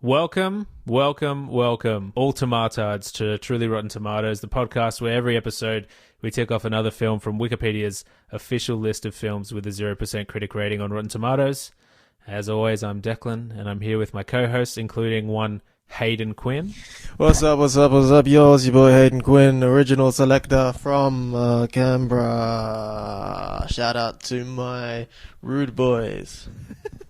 Welcome, all tomatards to Truly Rotten Tomatoes, the podcast where every episode we tick off another film from Wikipedia's official list of films with a 0% critic rating on Rotten Tomatoes. As always, I'm Declan, and I'm here with my co-hosts, including one Hayden Quinn. What's up, yours, your boy Hayden Quinn, original selector from Canberra. Shout out to my rude boys.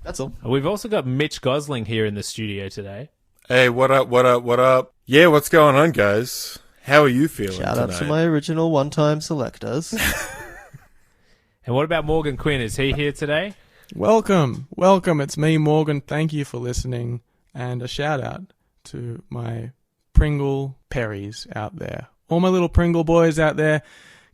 That's all. We've also got Mitch Gosling here in the studio today. Hey, what up? Yeah, what's going on, guys? How are you feeling Shout tonight? out to my original one-time selectors. And what about Morgan Quinn? Is he here today? Welcome. It's me, Morgan. Thank you for listening. And a shout out to my Pringle Perries out there. All my little Pringle boys out there.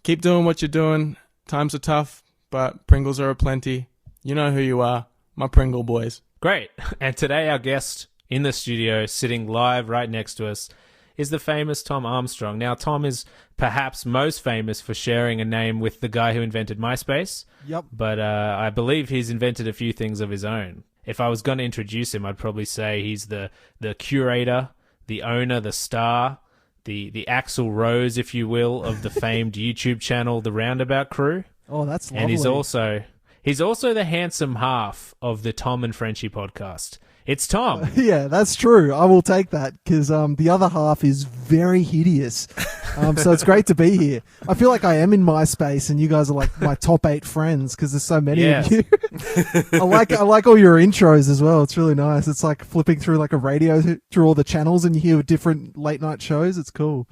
Keep doing what you're doing. Times are tough, but Pringles are aplenty. You know who you are. My Pringle boys. Great. And today our guest in the studio, sitting live right next to us, is the famous Tom Armstrong. Now, Tom is perhaps most famous for sharing a name with the guy who invented MySpace. Yep. But I believe he's invented a few things of his own. If I was going to introduce him, I'd probably say he's the curator, the owner, the star, the Axl Rose, if you will, of the famed YouTube channel, The Roundabout Crew. Oh, that's lovely. And he's also the handsome half of the Tom and Frenchy Podcast. It's Tom. Yeah, that's true. I will take that because the other half is very hideous. So it's great to be here. I feel like I am in MySpace and you guys are like my top 8 friends because there's so many of you. I like all your intros as well. It's really nice. It's like flipping through like a radio through all the channels and you hear different late night shows. It's cool.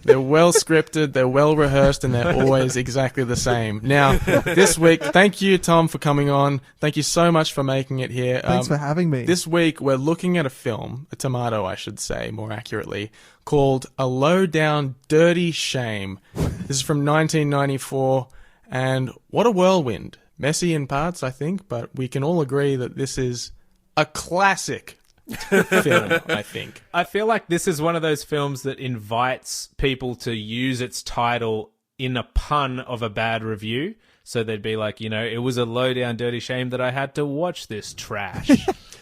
They're well scripted, they're well rehearsed, and they're always exactly the same. Now, this week, thank you, Tom, for coming on. Thank you so much for making it here. Thanks for having me. This week, we're looking at a film, a tomato, I should say, more accurately, called A Low Down Dirty Shame. This is from 1994, and what a whirlwind. Messy in parts, I think, but we can all agree that this is a classic film, I think. I feel like this is one of those films that invites people to use its title in a pun of a bad review. So they'd be like, it was a low down dirty shame that I had to watch this trash.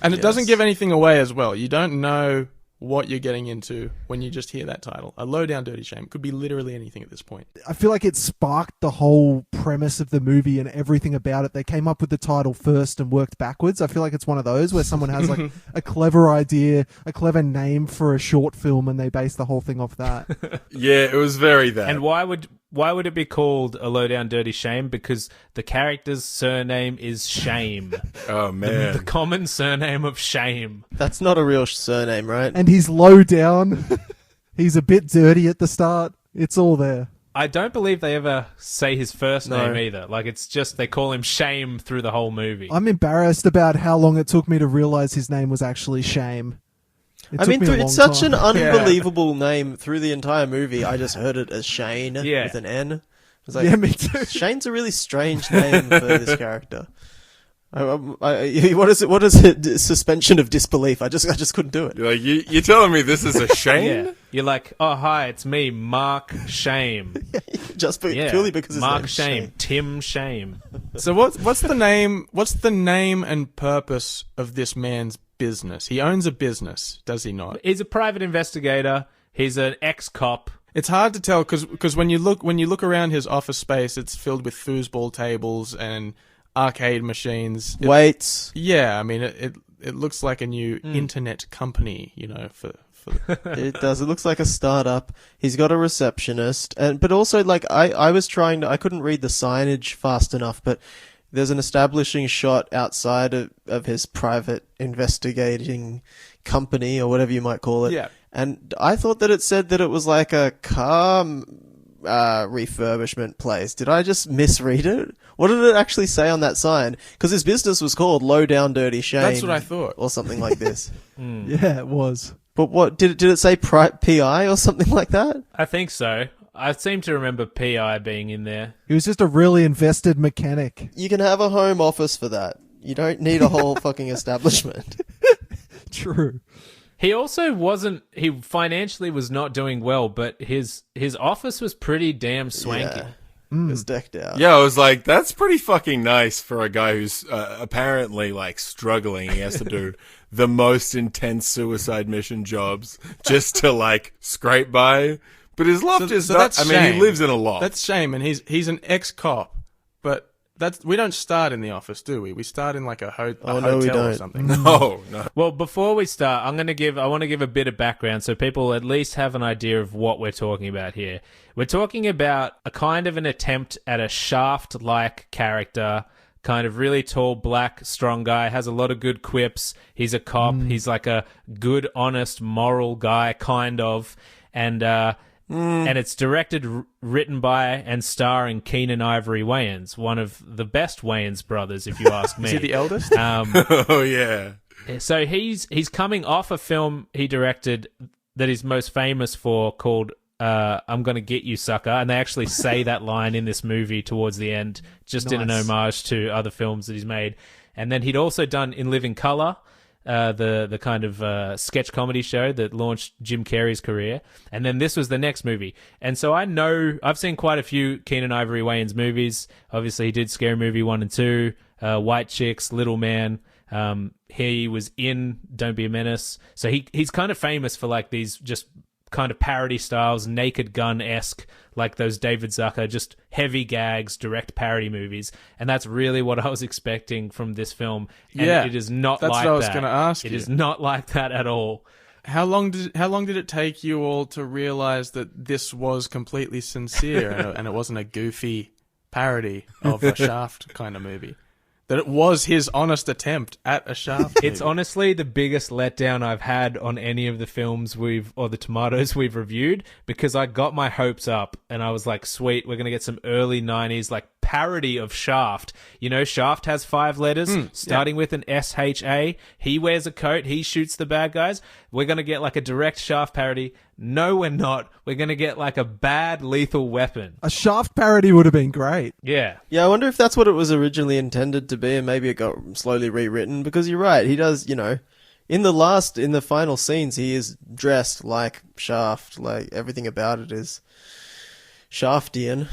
And it doesn't give anything away as well. You don't know what you're getting into when you just hear that title. A low down dirty shame. It could be literally anything at this point. I feel like it sparked the whole premise of the movie and everything about it. They came up with the title first and worked backwards. I feel like it's one of those where someone has like a clever idea, a clever name for a short film, and they base the whole thing off that. Yeah, it was very that. And why would it be called A Low Down Dirty Shame? Because the character's surname is Shame. Oh, man. The common surname of Shame. That's not a real surname, right? And he's low down. He's a bit dirty at the start. It's all there. I don't believe they ever say his first name either. Like, it's just they call him Shame through the whole movie. I'm embarrassed about how long it took me to realize his name was actually Shame. It's such an unbelievable name through the entire movie. I just heard it as Shane with an N. I was like, yeah, me too. Shane's a really strange name for this character. What is it? Suspension of disbelief. I just couldn't do it. You're telling me this is a shame? Yeah. You're like, oh, hi, it's me, Mark Shame. Purely because his Mark name's Shame. Tim Shame. So what's the name? What's the name and purpose of this man's business? He owns a business, does he not? He's a private investigator. He's an ex-cop. It's hard to tell because when you look around his office space, it's filled with foosball tables and arcade machines. Weights. Yeah, I mean it looks like a new internet company, for It does. It looks like a startup. He's got a receptionist, but also I couldn't read the signage fast enough, but there's an establishing shot outside of his private investigating company or whatever you might call it. Yeah. And I thought that it said that it was like a car refurbishment place. Did I just misread it? What did it actually say on that sign? Because his business was called Low Down Dirty Shame. That's what I thought. Or something like this. Yeah, it was. But what did it say? PI or something like that? I think so. I seem to remember PI being in there. He was just a really invested mechanic. You can have a home office for that. You don't need a whole fucking establishment. True. He also financially was not doing well, but his office was pretty damn swanky. Yeah. is decked out. Yeah, I was like, that's pretty fucking nice for a guy who's apparently like struggling. He has to do the most intense suicide mission jobs just to like scrape by. But his loft is not. That's I mean, shame. he lives in a loft. That's shame, and he's an ex-cop, but we don't start in the office, do we? We start in like a hotel no, we or don't. something. no. Well, before we start, I want to give a bit of background so people at least have an idea of what we're talking about here. We're talking about a kind of an attempt at a Shaft-like character, kind of really tall, black, strong guy, has a lot of good quips. He's a cop. He's like a good, honest, moral guy, kind of. And it's directed, written by, and starring Keenan Ivory Wayans, one of the best Wayans brothers, if you ask me. Is he the eldest? Oh yeah. So he's coming off a film he directed that he's most famous for called I'm Gonna Get You, Sucker, and they actually say that line in this movie towards the end, just in an homage to other films that he's made. And then he'd also done In Living Colour, the kind of sketch comedy show that launched Jim Carrey's career. And then this was the next movie. And so I've seen quite a few Keenan Ivory Wayans movies. Obviously, he did Scary Movie 1 and 2, White Chicks, Little Man. He was in Don't Be a Menace. So he's kind of famous for like these just kind of parody styles, Naked Gun-esque, like those David Zucker, just heavy gags, direct parody movies. And that's really what I was expecting from this film. And it is not like that. That's what I was going to ask you. It is not like that at all. How long did it take you all to realize that this was completely sincere and it wasn't a goofy parody of a Shaft kind of movie? That it was his honest attempt at a Shaft movie. It's honestly the biggest letdown I've had on any of the films or the tomatoes we've reviewed, because I got my hopes up and I was like, sweet, we're going to get some early 90s like parody of Shaft. You know, Shaft has 5 letters starting with an S-H-A. He wears a coat. He shoots the bad guys. We're going to get like a direct Shaft parody. No, we're not. We're going to get like a bad Lethal Weapon. A Shaft parody would have been great. Yeah. Yeah, I wonder if that's what it was originally intended to be, and maybe it got slowly rewritten, because you're right, he does, you know, in the final scenes, he is dressed like Shaft, like everything about it is Shaftian.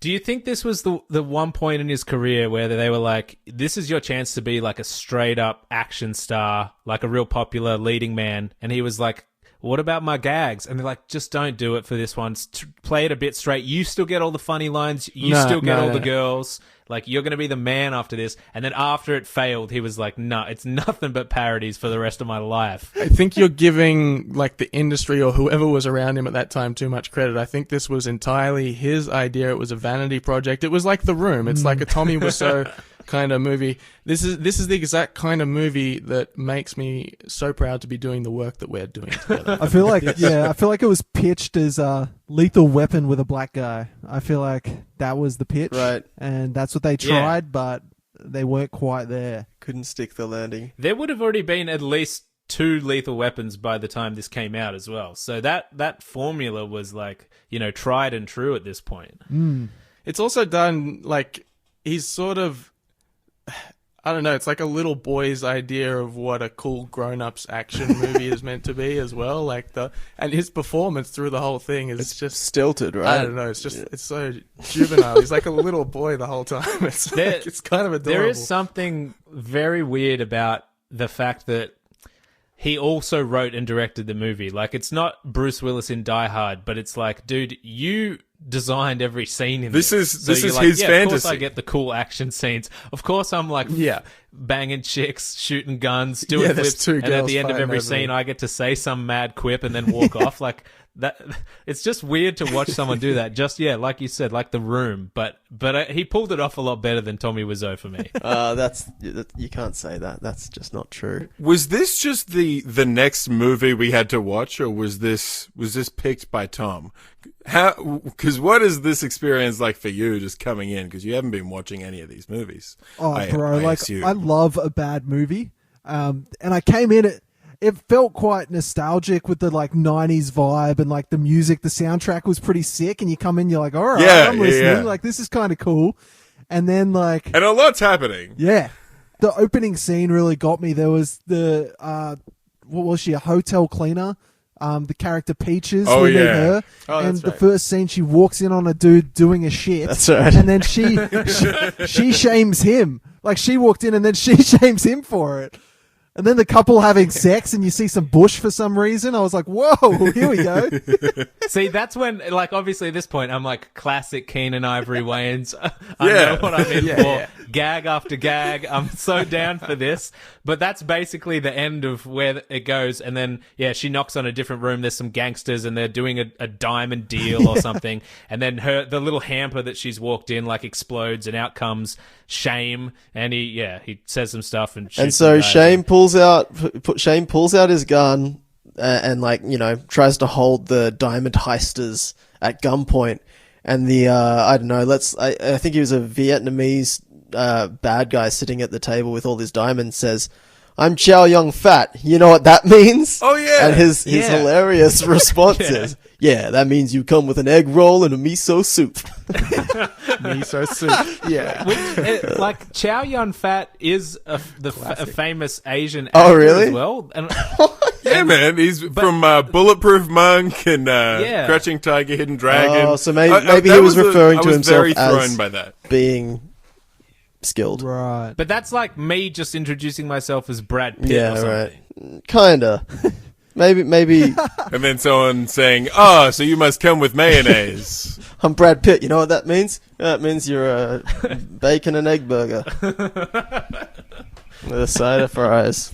Do you think this was the one point in his career where they were like, this is your chance to be like a straight up action star, like a real popular leading man? And he was like, what about my gags? And they're like, just don't do it for this one. Play it a bit straight. You still get all the funny lines. You still get all the girls. Like, you're going to be the man after this. And then after it failed, he was like, no, it's nothing but parodies for the rest of my life. I think you're giving like the industry or whoever was around him at that time too much credit. I think this was entirely his idea. It was a vanity project. It was like The Room. It's like a Tommy Wiseau kind of movie. This is the exact kind of movie that makes me so proud to be doing the work that we're doing together. I feel like it was pitched as a Lethal Weapon with a black guy. I feel like that was the pitch, Right. And that's what they tried, but they weren't quite there. Couldn't stick the landing. There would have already been at least 2 Lethal Weapons by the time this came out as well. So that formula was like, you know, tried and true at this point. It's also done like he's sort of, I don't know, it's like a little boy's idea of what a cool grown-ups action movie is meant to be as well. Like and his performance through the whole thing is just Stilted, right? I don't know, it's so juvenile. He's like a little boy the whole time. It's like, it's kind of adorable. There is something very weird about the fact that he also wrote and directed the movie. Like, it's not Bruce Willis in Die Hard, but it's like, dude, you designed every scene in this. This is like, his yeah, fantasy. Of course I get the cool action scenes. Of course I'm like banging chicks, shooting guns, doing there's flips, 2 and at girls the end of fighting every over scene me. I get to say some mad quip and then walk off. Like, that, it's just weird to watch someone do that. Just, like you said, like The Room. But he pulled it off a lot better than Tommy Wiseau for me. You can't say that. That's just not true. Was this just the next movie we had to watch, or was this picked by Tom? Because what is this experience like for you, just coming in? Because you haven't been watching any of these movies. Oh, I assume. I love a bad movie. And I came in it felt quite nostalgic with the like 90s vibe and like the music, the soundtrack was pretty sick, and you come in, you're like, all right, I'm listening. Yeah. Like, this is kind of cool. And then like, And a lot's happening. yeah, the opening scene really got me. There was what was she, a hotel cleaner? the character Peaches. Oh, we meet yeah. her, Oh, and that's the right. first scene she walks in on a dude doing a shit. That's right. And then she shames him. Like she walked in and then she shames him for it. And then the couple having sex and you see some bush for some reason. I was like, whoa, here we go. See, that's when, like, obviously at this point, I'm like, classic Keenan Ivory Wayans. I Yeah. know what I'm in Yeah, for. yeah. Gag after gag. I'm so down for this. But that's basically the end of where it goes. And then, yeah, she knocks on a different room. There's some gangsters and they're doing a diamond deal or something. And then the little hamper that she's walked in, like, explodes and out comes Shame. And he says some stuff and shoots And some so guys. Shane pulls out his gun and like, you know, tries to hold the diamond heisters at gunpoint. And the I don't know, I think he was a Vietnamese bad guy sitting at the table with all his diamonds, says, "I'm Chow Yun Fat. You know what that means?" Oh, yeah. And his Yeah. hilarious response is, "Yeah, that means you come with an egg roll and a miso soup." Miso soup. Yeah. Like Chow Yun Fat is a famous Asian Oh, actor really? as well. And Yeah, man. He's from Bulletproof Monk and Yeah. Crouching Tiger, Hidden Dragon. Oh, so maybe he that was referring I to was himself very as thrown by that. being skilled. Right. but that's like me just introducing myself as Brad Pitt or Yeah, something. right. Kinda. Maybe And then someone saying, "Oh, so you must come with mayonnaise." I'm Brad Pitt. You know what that means? That means you're a bacon and egg burger with a side of fries.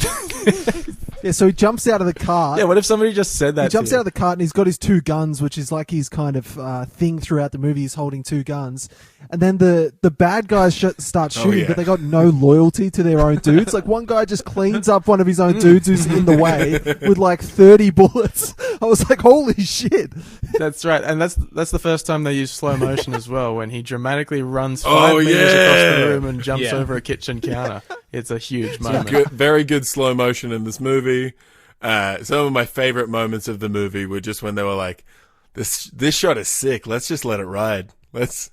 Yeah, so he jumps out of the car. Yeah, what if somebody just said that He jumps to you? out of the cart and he's got his two guns, which is like his kind of thing throughout the movie. He's holding two guns. And then the bad guys start shooting, yeah. but they got no loyalty to their own dudes. Like one guy just cleans up one of his own dudes who's in the way with like 30 bullets. I was like, holy shit. That's right, and that's the first time they use slow motion as well, when he dramatically runs 5 Oh, meters across the yeah. room and jumps Yeah. over a kitchen counter. It's a huge moment. Good, very good slow motion in this movie. Some of my favorite moments of the movie were just when they were like, "This shot is sick. Let's just let it ride. Let's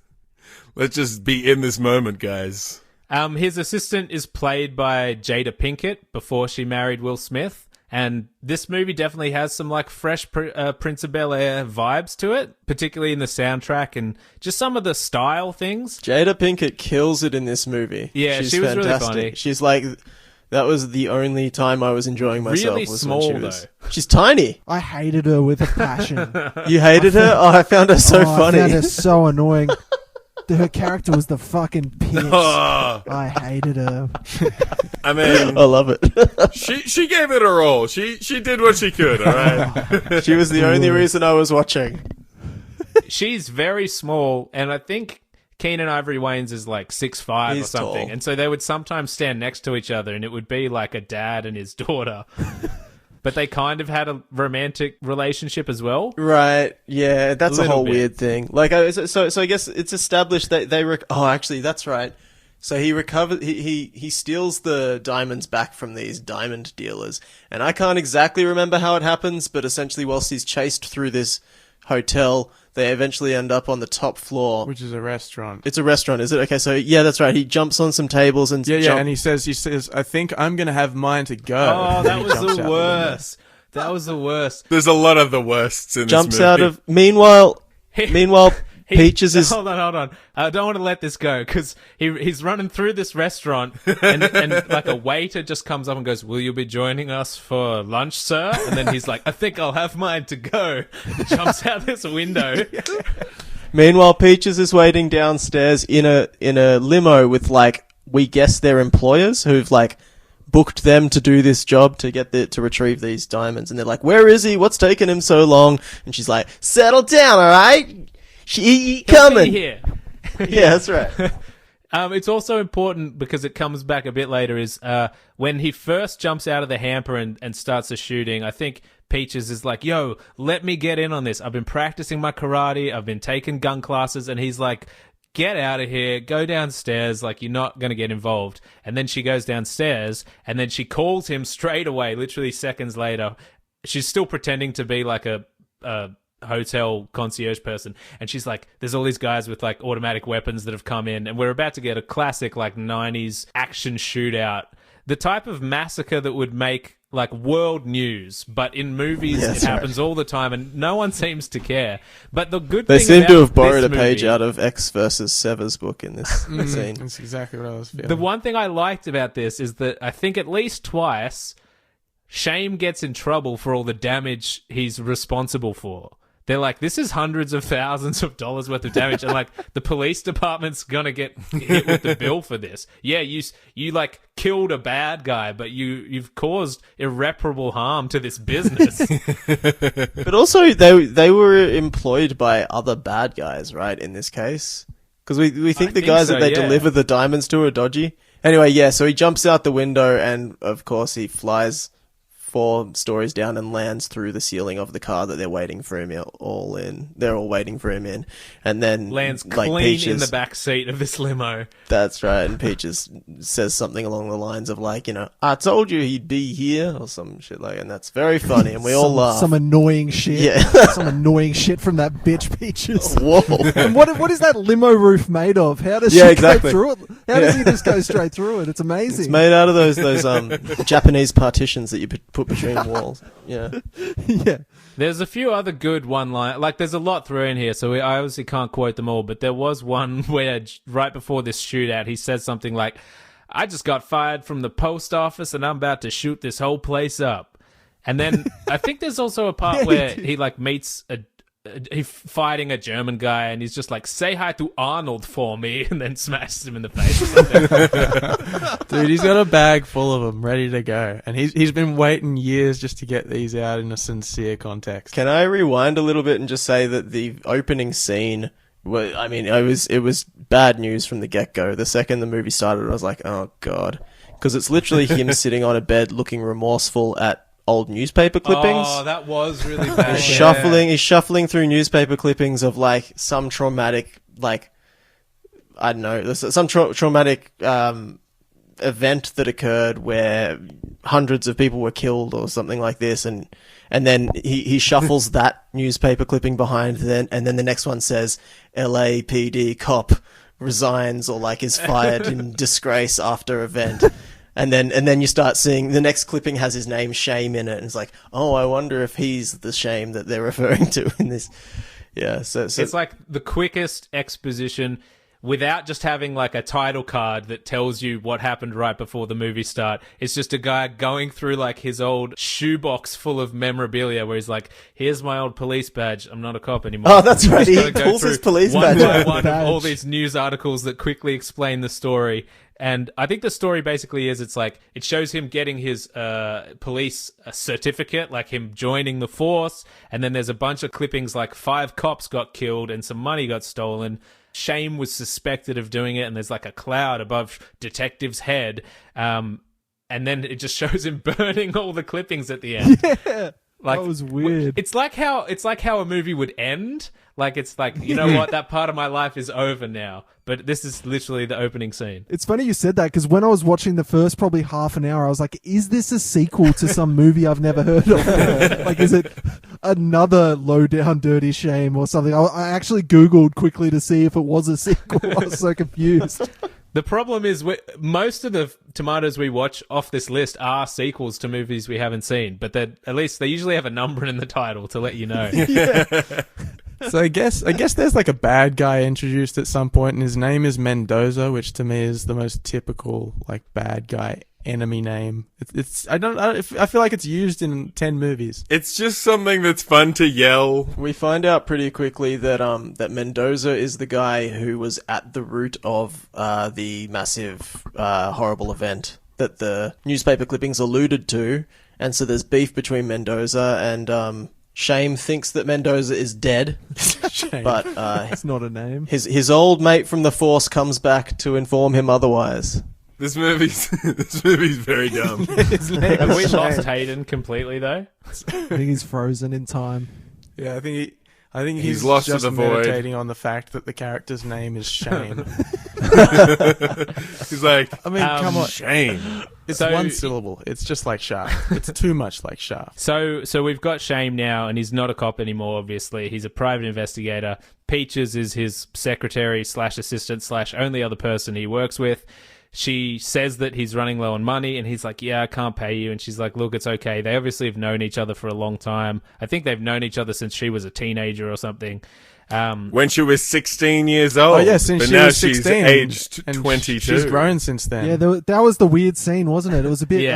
just be in this moment, guys." His assistant is played by Jada Pinkett before she married Will Smith. And this movie definitely has some like fresh Prince of Bel-Air vibes to it, particularly in the soundtrack and just some of the style things. Jada Pinkett kills it in this movie. Yeah, She's she was really fantastic. funny. She's like, that was the only time I was enjoying myself. Really was small, when she was, though. She's tiny. I hated her with a passion. You hated her? Oh, I found her so I funny. found her so annoying. Her character was the fucking piss. Oh, I hated her. I mean, I love it. she gave it her all. She did what she could. All right. She was the only reason I was watching. She's very small, and I think Keenan Ivory Wayans is like 6'5" or He's something. tall. And so they would sometimes stand next to each other, and it would be like a dad and his daughter. But they kind of had a romantic relationship as well. Right, yeah, that's a Little whole bit. weird thing. Like, so I guess it's established that oh, actually, that's right. So he recovers, he steals the diamonds back from these diamond dealers, and I can't exactly remember how it happens, but essentially, whilst he's chased through this hotel, they eventually end up on the top floor. Which is a restaurant. It's a restaurant, is it? Okay, so yeah, that's right. He jumps on some tables and Yeah, and he says, "I think I'm gonna have mine to go." Oh, And that he was jumps out the window. worst. That was the worst. There's a lot of the worsts in jumps this movie. out of. Meanwhile, Peaches is. Hold on. I don't want to let this go because he's running through this restaurant and like a waiter just comes up and goes, "Will you be joining us for lunch, sir?" And then he's like, "I think I'll have mine to go." Jumps out this window. Meanwhile, Peaches is waiting downstairs in a limo with like, we guess their employers who've like booked them to do this job to retrieve these diamonds, and they're like, "Where is he? What's taking him so long?" And she's like, "Settle down, all right? She coming." Here. Yeah, that's right. It's also important because it comes back a bit later is when he first jumps out of the hamper and starts the shooting, I think Peaches is like, "Yo, let me get in on this. I've been practicing my karate. I've been taking gun classes." And he's like, "Get out of here. Go downstairs. Like, you're not going to get involved." And then she goes downstairs and then she calls him straight away, literally seconds later. She's still pretending to be like a hotel concierge person, and she's like, "There's all these guys with like automatic weapons that have come in, and we're about to get a classic like 90s action shootout, the type of massacre that would make like world news, but in movies Yeah, it that's happens all the time, and no one seems to care. But the good They thing seem about to have borrowed this a page movie- out of X versus Sever's book in this scene. That's exactly what I was feeling. The one thing I liked about this is that I think at least twice, Shame gets in trouble for all the damage he's responsible for. They're like, this is hundreds of thousands of dollars worth of damage, and like the police department's gonna get hit with the bill for this. Yeah, you like killed a bad guy, but you've caused irreparable harm to this business. But also, they were employed by other bad guys, right? In this case, because we think the think guys so, that they yeah. deliver the diamonds to are dodgy. Anyway, yeah. So he jumps out the window, and of course he flies 4 stories down and lands through the ceiling of the car that they're waiting for him all in. They're all waiting for him in, and then Lands like clean Peaches, in the back seat of this limo. That's right. And Peaches says something along the lines of like, I told you he'd be here, or some shit like, and that's very funny, and we all laugh. Some annoying shit. Yeah. Some annoying shit from that bitch Peaches. Whoa. And what is that limo roof made of? How does Yeah, she exactly. go through it? How does he just go straight through it? It's amazing. It's made out of those Japanese partitions that you put between walls. Yeah. Yeah. There's a few other good one-line, like there's a lot through in here, so I obviously can't quote them all, but there was one where right before this shootout, he says something like, I just got fired from the post office and I'm about to shoot this whole place up. And then I think there's also a part Yeah, where he did. he like meets he's fighting a German guy and he's just like, say hi to Arnold for me, and then smashes him in the face or something. Dude, he's got a bag full of them ready to go, and he's been waiting years just to get these out in a sincere context. Can I rewind a little bit and just say that the opening scene, it was bad news from the get-go. The second the movie started, I was like, oh god. Because it's literally him sitting on a bed looking remorseful at old newspaper clippings. Oh, that was really bad. He's shuffling through newspaper clippings of like some traumatic, like, I don't know, some traumatic event that occurred where hundreds of people were killed or something like this, and then he shuffles that newspaper clipping behind, and then the next one says LAPD cop resigns or like is fired in disgrace after event. And then you start seeing the next clipping has his name Shame in it, and it's like, oh, I wonder if he's the Shame that they're referring to in this. Yeah, so it's like the quickest exposition without just having like a title card that tells you what happened right before the movie start. It's just a guy going through like his old shoebox full of memorabilia where he's like, here's my old police badge. I'm not a cop anymore. Oh, that's right. Just He gotta go pulls his through police one badge by out. one of all these news articles that quickly explain the story. And I think the story basically is it's like it shows him getting his police certificate, like him joining the force. And then there's a bunch of clippings like 5 cops got killed and some money got stolen. Shame was suspected of doing it. And there's like a cloud above detective's head. And then it just shows him burning all the clippings at the end. Yeah. Like, that was weird. It's like how a movie would end. Like it's like, you know what, that part of my life is over now. But this is literally the opening scene. It's funny you said that because when I was watching the first probably half an hour, I was like, is this a sequel to some movie I've never heard of? Like, is it another low down dirty Shame or something? I actually Googled quickly to see if it was a sequel. I was so confused. The problem is most of the tomatoes we watch off this list are sequels to movies we haven't seen, but at least they usually have a number in the title to let you know. So I guess there's like a bad guy introduced at some point, and his name is Mendoza, which to me is the most typical like bad guy enemy name. I feel like it's used in 10 movies. It's just something that's fun to yell. We find out pretty quickly that that Mendoza is the guy who was at the root of the massive horrible event that the newspaper clippings alluded to, and so there's beef between Mendoza and Shame thinks that Mendoza is dead, but It's not a name. his old mate from the Force comes back to inform him otherwise. This movie's very dumb. His name Have is we Shame. lost Hayden completely though? I think he's frozen in time. Yeah, I think he's He's lost to just the void. meditating on the fact that the character's name is Shame. He's like, I mean, come on. Shame. It's So- one syllable. It's just like Shaft. It's too much like Shaft. So we've got Shame now, and he's not a cop anymore, obviously. He's a private investigator. Peaches is his secretary / assistant / only other person he works with. she says that he's running low on money, and he's like, yeah, I can't pay you. And she's like, look, it's okay. They obviously have known each other for a long time. I think they've known each other since she was a teenager or something. When she was 16 years old. Oh, yeah, since but she now was 16. she's aged and 22. She's grown since then. Yeah, that was the weird scene, wasn't it? It was a bit.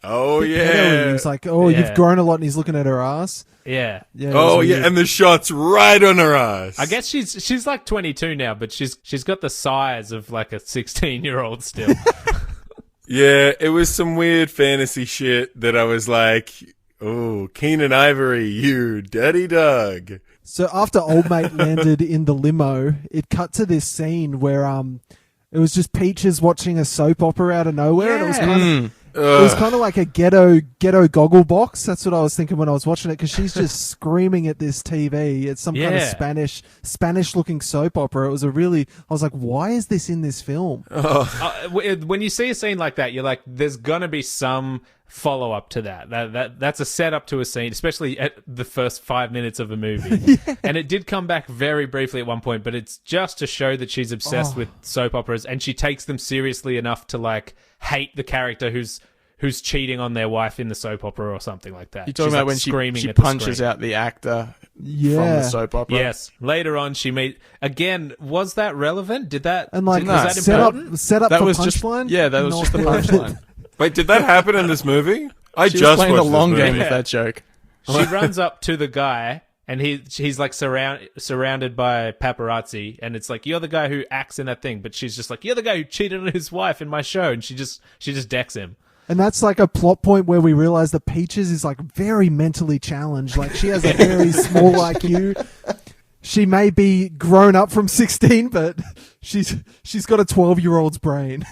Oh, bit yeah. pedo-y. He was like, "Oh, Yeah. you've grown a lot," and he's looking at her ass. Yeah. Yeah. it Oh, was yeah, weird. and the shot's right on her ass. I guess she's like 22 now, but she's got the size of like a 16-year-old still. Yeah, it was some weird fantasy shit that I was like, oh, Keenan Ivory, you dirty dog. So after old mate landed in the limo, it cut to this scene where it was just Peaches watching a soap opera out of nowhere, and it was kind of. It was kind of like a ghetto goggle box. That's what I was thinking when I was watching it, because she's just screaming at this TV. It's some kind of Spanish looking soap opera. It was I was like, why is this in this film? When you see a scene like that, you're like, there's gonna be some follow up to that. That's a setup to a scene, especially at the first 5 minutes of a movie. And it did come back very briefly at one point, but it's just to show that she's obsessed with soap operas, and she takes them seriously enough to like hate the character who's cheating on their wife in the soap opera or something like that. You're talking She's, about like, when screaming she at the punches screen. out the actor from Yeah. the soap opera. Yes. Later on, she again. Was that relevant? Did that? And like was that set important? up That for was just punchline. that was just the punchline. Wait, did that happen in this movie? I She was just playing the watched long this game movie. with that joke. She runs up to the guy, and he's like surrounded by paparazzi, and it's like, you're the guy who acts in that thing, but she's just like, you're the guy who cheated on his wife in my show, and she just decks him. And that's like a plot point where we realize that Peaches is like very mentally challenged. Like she has a very small IQ. She may be grown up from 16, but she's got a 12-year-old's brain.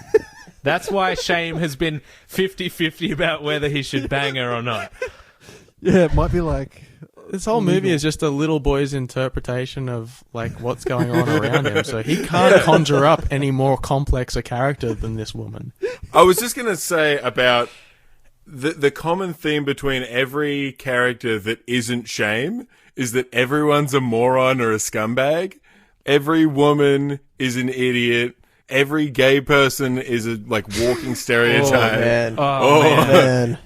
That's why Shame has been 50-50 about whether he should bang her or not. Yeah, it might be like This whole movie is just a little boy's interpretation of like what's going on around him. So he can't conjure up any more complex a character than this woman. I was just going to say about the common theme between every character that isn't Shame is that everyone's a moron or a scumbag. Every woman is an idiot. Every gay person is a like walking stereotype. Oh, man. Oh, man.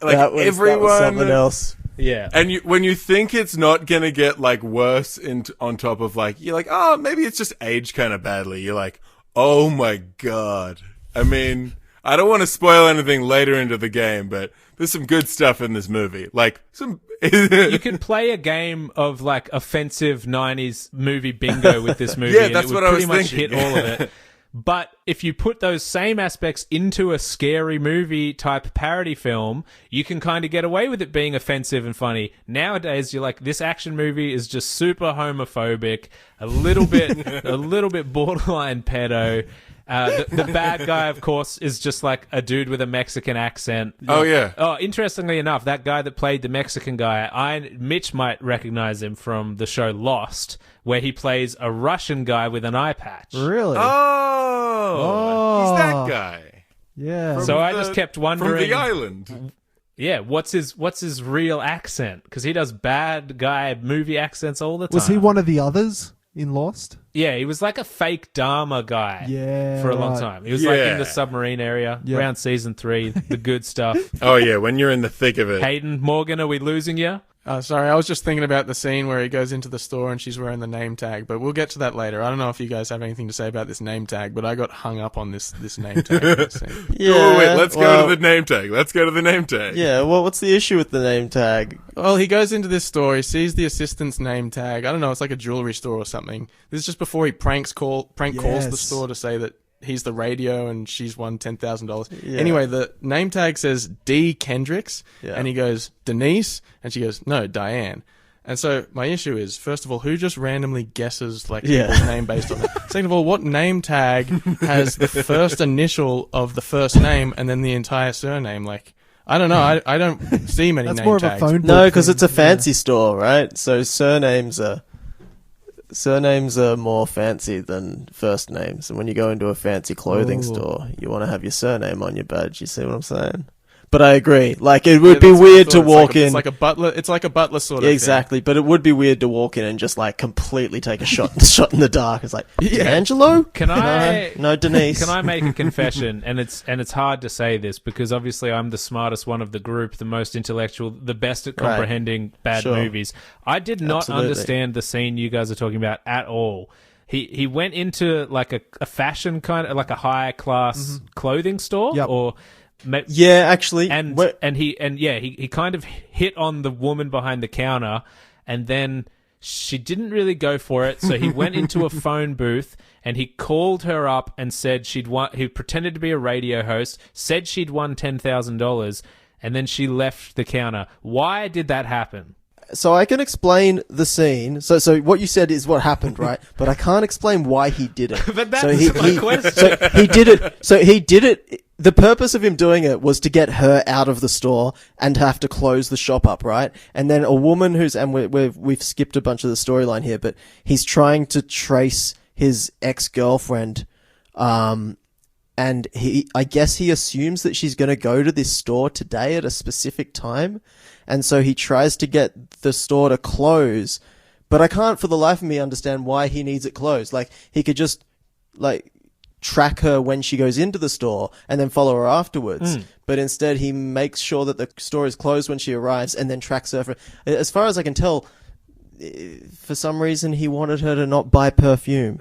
Like that was everyone. something else. Yeah. And when you think it's not gonna get like worse on top of like, you're like, oh, maybe it's just aged kind of badly. You're like, oh my god. I mean, I don't want to spoil anything later into the game, but there's some good stuff in this movie. Like some. You could play a game of like offensive 90s movie bingo with this movie. Yeah, and that's it would what I pretty was much thinking. hit all of it. But if you put those same aspects into a scary movie type parody film, you can kind of get away with it being offensive and funny. Nowadays, you're like, this action movie is just super homophobic, a little bit borderline pedo. The bad guy, of course, is just like a dude with a Mexican accent. Oh, yeah. Oh, interestingly enough, that guy that played the Mexican guy, Mitch might recognize him from the show Lost, where he plays a Russian guy with an eye patch. really. Oh, he's that guy. Yeah. So I just kept wondering, from the island. yeah, what's his real accent? Because he does bad guy movie accents all the time. Was he one of the others in Lost? Yeah, he was like a fake Dharma guy. Yeah, for a long right. time. He was like in Yeah. the submarine area Yeah. around season 3, the good stuff. Oh yeah, when you're in the thick of it. Hayden Morgan, are we losing you? Sorry, I was just thinking about the scene where he goes into the store and she's wearing the name tag, but we'll get to that later. I don't know if you guys have anything to say about this name tag, but I got hung up on this name tag. in this scene. Yeah. Oh, wait, let's well, go to the name tag. Let's go to the name tag. Yeah. Well, what's the issue with the name tag? Well, he goes into this store, he sees the assistant's name tag. I don't know, it's like a jewelry store or something. This is just before he prank calls the Yes. store to say that he's the radio and she's won $10,000. Yeah. Anyway, the name tag says D. Kendricks, Yeah. and he goes, Denise, and she goes, no, Diane. And so my issue is, first of all, who just randomly guesses like Yeah. people's name based on it? Second of all, what name tag has the first initial of the first name and then the entire surname? Like, I don't know. I don't see many That's name more tags. of a phone book No, because thing. it's a fancy store, right? So surnames are more fancy than first names. And when you go into a fancy clothing Oh. store, you want to have your surname on your badge. You see what I'm saying? But I agree. Like, it would be that's what I weird thought. to walk It's in. like a butler. It's like a butler sort of Exactly, but it would be weird to walk in and just like completely take a shot in the dark. It's like, Angelo? Can I? No, Denise. Can I make a confession? And it's hard to say this because obviously I'm the smartest one of the group, the most intellectual, the best at comprehending bad movies. I did not understand the scene you guys are talking about at all. He went into like a fashion kind of like a higher class clothing store or. Yeah, actually, and he kind of hit on the woman behind the counter, and then she didn't really go for it. So he went into a phone booth and he called her up and said she'd won. He pretended to be a radio host, said she'd won $10,000, and then she left the counter. Why did that happen? So I can explain the scene. So what you said is what happened, right? But I can't explain why he did it. But that's my question. So he did it. So he did it. The purpose of him doing it was to get her out of the store and have to close the shop up, right? And then a woman we've skipped a bunch of the storyline here, but he's trying to trace his ex-girlfriend, and I guess he assumes that she's going to go to this store today at a specific time. And so he tries to get the store to close, but I can't for the life of me understand why he needs it closed. Like, he could just, like, track her when she goes into the store and then follow her afterwards. But instead he makes sure that the store is closed when she arrives and then tracks her. As far as I can tell, for some reason he wanted her to not buy perfume.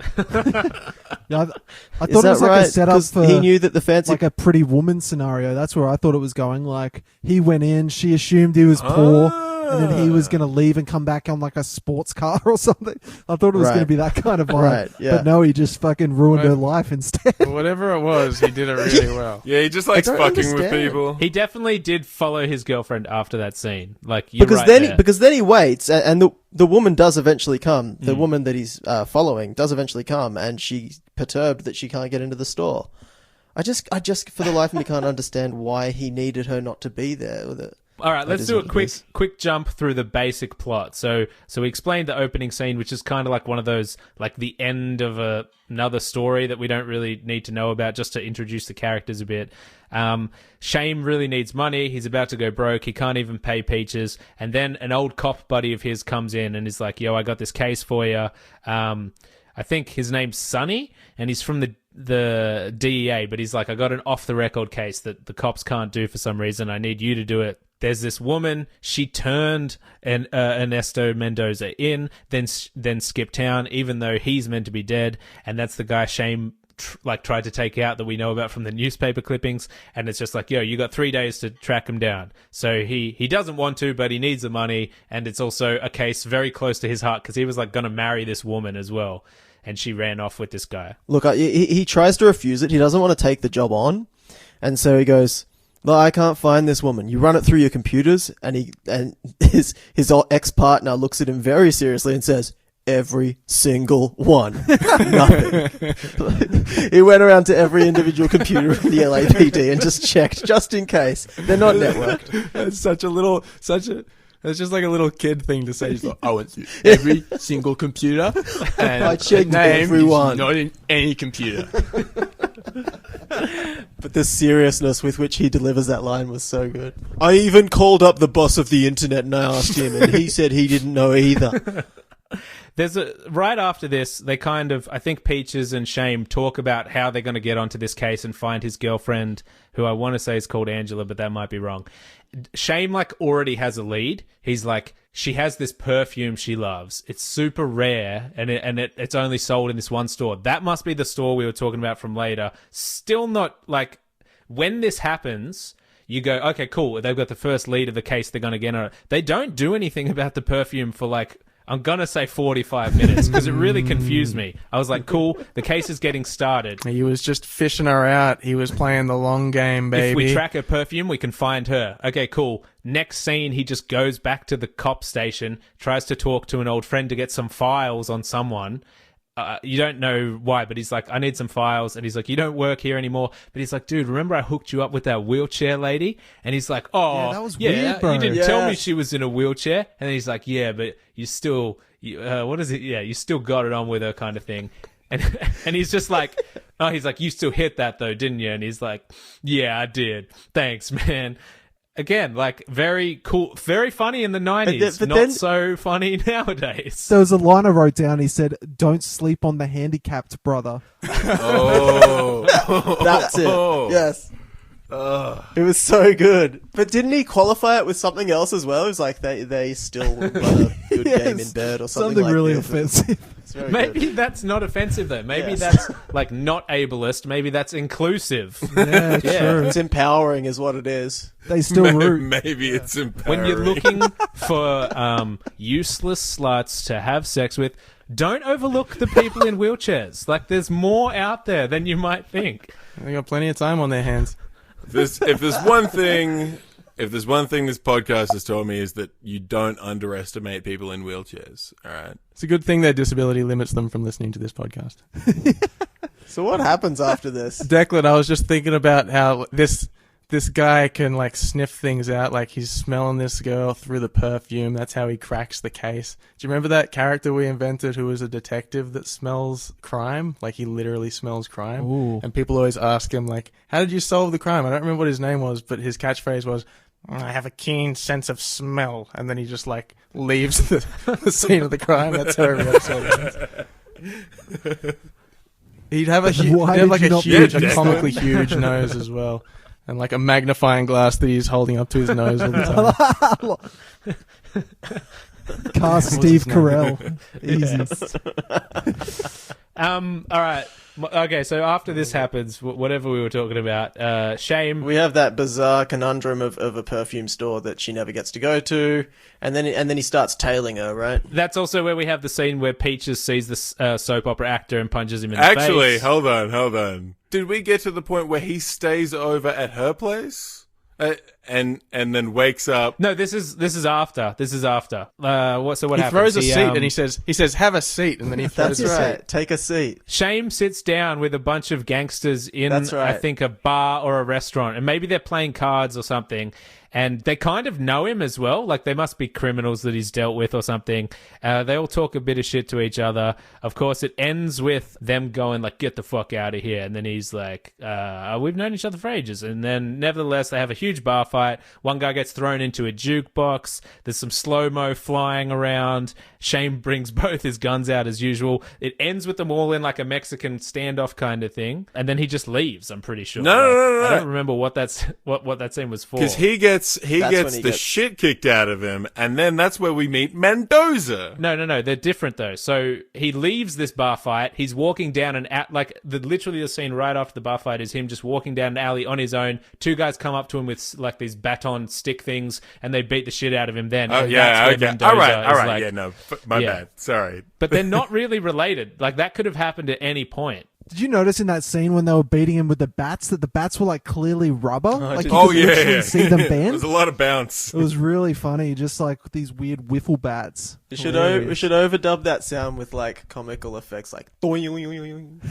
Yeah, I thought it was like a setup for he knew that the fancy like a Pretty Woman scenario. That's where I thought it was going. Like, he went in, she assumed he was poor, and then he was going to leave and come back on like a sports car or something. I thought it was going to be that kind of vibe. Right, yeah. But no, he just fucking ruined her life instead. Whatever it was, he did it really well. Yeah, he just likes fucking with people. He definitely did follow his girlfriend after that scene. Like, because then he waits, and the woman does eventually come. The woman that he's following does eventually come, and she's perturbed that she can't get into the store. I just for the life of me can't understand why he needed her not to be there with it. All right, let's do a quick jump through the basic plot. So we explained the opening scene, which is kind of like one of those, like the end of another story that we don't really need to know about, just to introduce the characters a bit. Shame really needs money. He's about to go broke. He can't even pay Peaches. And then an old cop buddy of his comes in and is like, yo, I got this case for you. I think his name's Sonny, and he's from the DEA, but he's like, I got an off-the-record case that the cops can't do for some reason. I need you to do it. There's this woman. She turned Ernesto Mendoza in, then skipped town, even though he's meant to be dead. And that's the guy Shame tried to take out that we know about from the newspaper clippings. And it's just like, yo, you got 3 days to track him down. So he doesn't want to, but he needs the money. And it's also a case very close to his heart because he was like going to marry this woman as well. And she ran off with this guy. Look, he tries to refuse it. He doesn't want to take the job on. And so he goes, no, I can't find this woman. You run it through your computers. And his ex-partner looks at him very seriously and says, every single one. Nothing. He went around to every individual computer in the LAPD and just checked, just in case. They're not networked. It's just like a little kid thing to say. He's like, I went through every single computer, and I checked name everyone. is not in any computer. But the seriousness with which he delivers that line was so good. I even called up the boss of the internet and I asked him, and he said he didn't know either. Right after this, they kind of, I think Peaches and Shame talk about how they're going to get onto this case and find his girlfriend, who I want to say is called Angela, but that might be wrong. Shame already has a lead. He's like, she has this perfume she loves. It's super rare, and it's only sold in this one store. That must be the store we were talking about from later. Still not, like, when this happens, you go, okay, cool. They've got the first lead of the case they're going to get on it. They don't do anything about the perfume for, like, I'm going to say 45 minutes because it really confused me. I was like, cool, the case is getting started. He was just fishing her out. He was playing the long game, baby. If we track her perfume, we can find her. Okay, cool. Next scene, he just goes back to the cop station, tries to talk to an old friend to get some files on someone. You don't know why, but he's like, I need some files. And he's like, you don't work here anymore. But he's like, dude, remember I hooked you up with that wheelchair lady? And he's like, oh, yeah, that was weird, bro. You didn't tell me she was in a wheelchair. And then he's like, yeah, but you still, what is it? Yeah, you still got it on with her kind of thing. And he's just like, oh, he's like, you still hit that though, didn't you? And he's like, yeah, I did. Thanks, man. Again, like, very cool, very funny in the 90s, but not then- so funny nowadays. There was a line I wrote down. He said, "Don't sleep on the handicapped brother." Oh. That's it. Yes. It was so good. But didn't he qualify it with something else as well? It was like they still run a good game in bed or something like really this. offensive. It's very Maybe good. that's not offensive, though. Maybe Yes. that's, like, not ableist. Maybe that's inclusive. Yeah, true. It's empowering is what it is. They still root. Maybe it's empowering. When you're looking for useless sluts to have sex with, don't overlook the people in wheelchairs. Like, there's more out there than you might think. They got plenty of time on their hands. if there's one thing this podcast has taught me is that you don't underestimate people in wheelchairs. All right. It's a good thing their disability limits them from listening to this podcast. So what happens after this? Declan, I was just thinking about how this guy can, like, sniff things out. Like, he's smelling this girl through the perfume. That's how he cracks the case. Do you remember that character we invented who was a detective that smells crime? Like, he literally smells crime. Ooh. And people always ask him, like, how did you solve the crime? I don't remember what his name was, but his catchphrase was, I have a keen sense of smell. And then he just, like, leaves the scene of the crime. That's how every episode ends. He'd have Why did like you a not huge, put a this comically huge nose as well. And like a magnifying glass that he's holding up to his nose all the time. Cast Steve Carell. Easy. All right. Okay, so after this happens, whatever we were talking about, Shame. We have that bizarre conundrum of a perfume store that she never gets to go to, and then he starts tailing her, right? That's also where we have the scene where Peaches sees the soap opera actor and punches him in the face. Actually, hold on. Did we get to the point where he stays over at her place? And then wakes up. No, this is after. This is after. What He happens? throws a seat and he says, have a seat. And then he throws That's a right. seat. Take a seat. Shame sits down with a bunch of gangsters in, That's right. I think, a bar or a restaurant, and maybe they're playing cards or something. And they kind of know him as well. Like, they must be criminals that he's dealt with or something. They all talk a bit of shit to each other. Of course, it ends with them going, like, get the fuck out of here. And then he's like, we've known each other for ages. And then, nevertheless, they have a huge bar fight. One guy gets thrown into a jukebox. There's some slow-mo flying around. Shame brings both his guns out as usual. It ends with them all in, like, a Mexican standoff kind of thing. And then he just leaves, I'm pretty sure. No. I don't remember what that scene was for. Because he gets when the he gets- shit kicked out of him, and then that's where we meet Mendoza. No, they're different though. So he leaves this bar fight. He's walking down an literally the scene right after the bar fight is him just walking down an alley on his own. Two guys come up to him with like these baton stick things, and they beat the shit out of him. Then, Oh and yeah, that's where okay, Mendoza all is right, like- yeah, no, my Yeah. bad. Sorry. But they're not really related. Like that could have happened at any point. Did you notice in that scene when they were beating him with the bats that the bats were like clearly rubber? Like you Oh could yeah, literally see them bend. There's a lot of bounce. It was really funny, just like these weird wiffle bats. We should Hilarious. overdub that sound with like comical effects, like doing.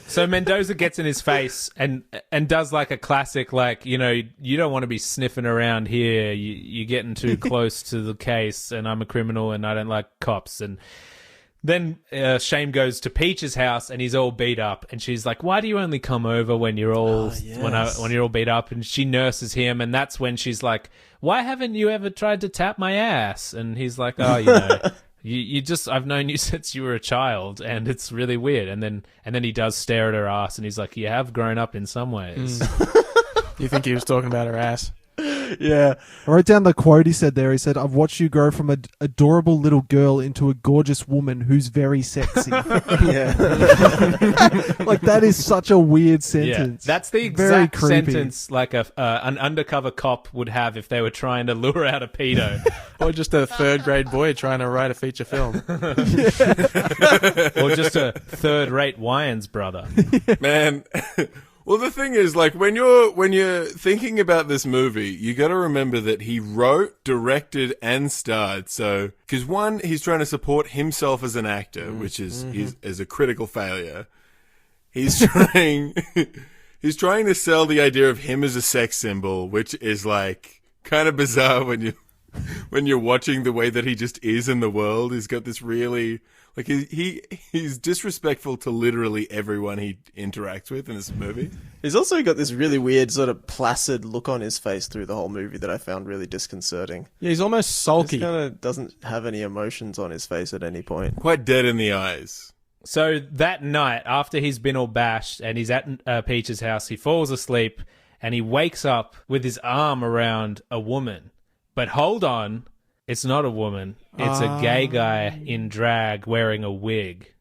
So Mendoza gets in his face and does like a classic, like, you know, you don't want to be sniffing around here. You're getting too close to the case, and I'm a criminal and I don't like cops. And then Shame goes to Peach's house and he's all beat up, and she's like, "Why do you only come over when you're all when you're all beat up?" And she nurses him, and that's when she's like, "Why haven't you ever tried to tap my ass?" And he's like, "Oh, you know." You just, I've known you since you were a child, and it's really weird. And then he does stare at her ass, and he's like, "You have grown up in some ways." You think he was talking about her ass? Yeah. I wrote down the quote he said there. He said, "I've watched you grow from an adorable little girl into a gorgeous woman who's very sexy." Yeah. Like, that is such a weird Yeah, sentence. that's the Very exact creepy. sentence like an undercover cop would have if they were trying to lure out a pedo, Or just a third grade boy trying to write a feature film? or just a third-rate Wayans brother. Man. Well, the thing is, like, when you're thinking about this movie, you got to remember that he wrote, directed, and starred. So, because one, he's trying to support himself as an actor, which is a critical failure. He's trying to sell the idea of him as a sex symbol, which is like kind of bizarre when you're watching the way that he just is in the world. He's got this really Like he's disrespectful to literally everyone he interacts with in this movie. He's also got this really weird sort of placid look on his face through the whole movie that I found really disconcerting. Yeah, he's almost sulky. He kind of doesn't have any emotions on his face at any point. Quite dead in the eyes. So that night, after he's been all bashed and he's at Peach's house, he falls asleep and he wakes up with his arm around a woman. But hold on, it's not a woman. It's a gay guy in drag wearing a wig.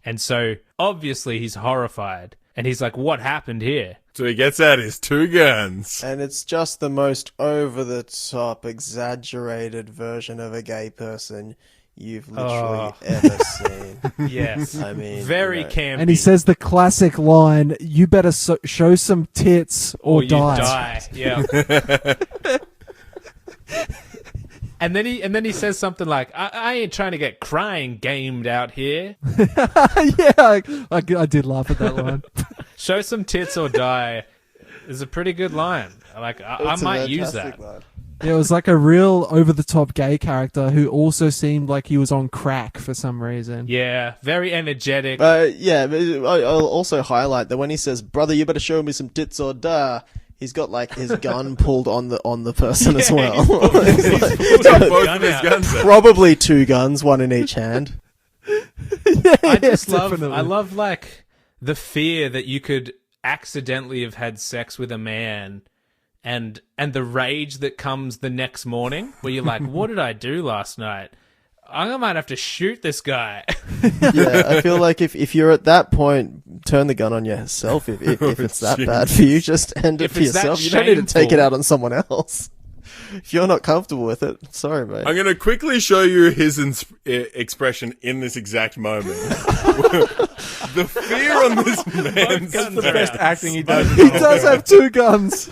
And so obviously he's horrified. And he's like, what happened here? So he gets out his 2 guns. And it's just the most over-the-top, exaggerated version of a gay person you've literally ever seen. Yes. I mean, very campy. And he says the classic line, "You better show some tits or you die." Yeah. And then he says something like, I ain't trying to get crying gamed out here. Yeah, I did laugh at that line. Show some tits or die is a pretty good line. Like I might use that. Line. Yeah, it was like a real over-the-top gay character who also seemed like he was on crack for some reason. Yeah, very energetic. Yeah, but I'll also highlight that when he says, "Brother, you better show me some tits or die," he's got like his gun pulled on the person as well. He's got Both of his guns out. Probably 2 guns, one in each hand. I love like the fear that you could accidentally have had sex with a man and the rage that comes the next morning where you're like, what did I do last night? I might have to shoot this guy. Yeah, I feel like if you're at that point, turn the gun on yourself. If it's that bad for you, just end it If for it's that yourself. You don't need to take it shameful. out on someone else. If you're not comfortable with it, sorry, mate. I'm going to quickly show you his expression in this exact moment. The fear on this man's guns The are best out. acting he does. He does have 2 guns.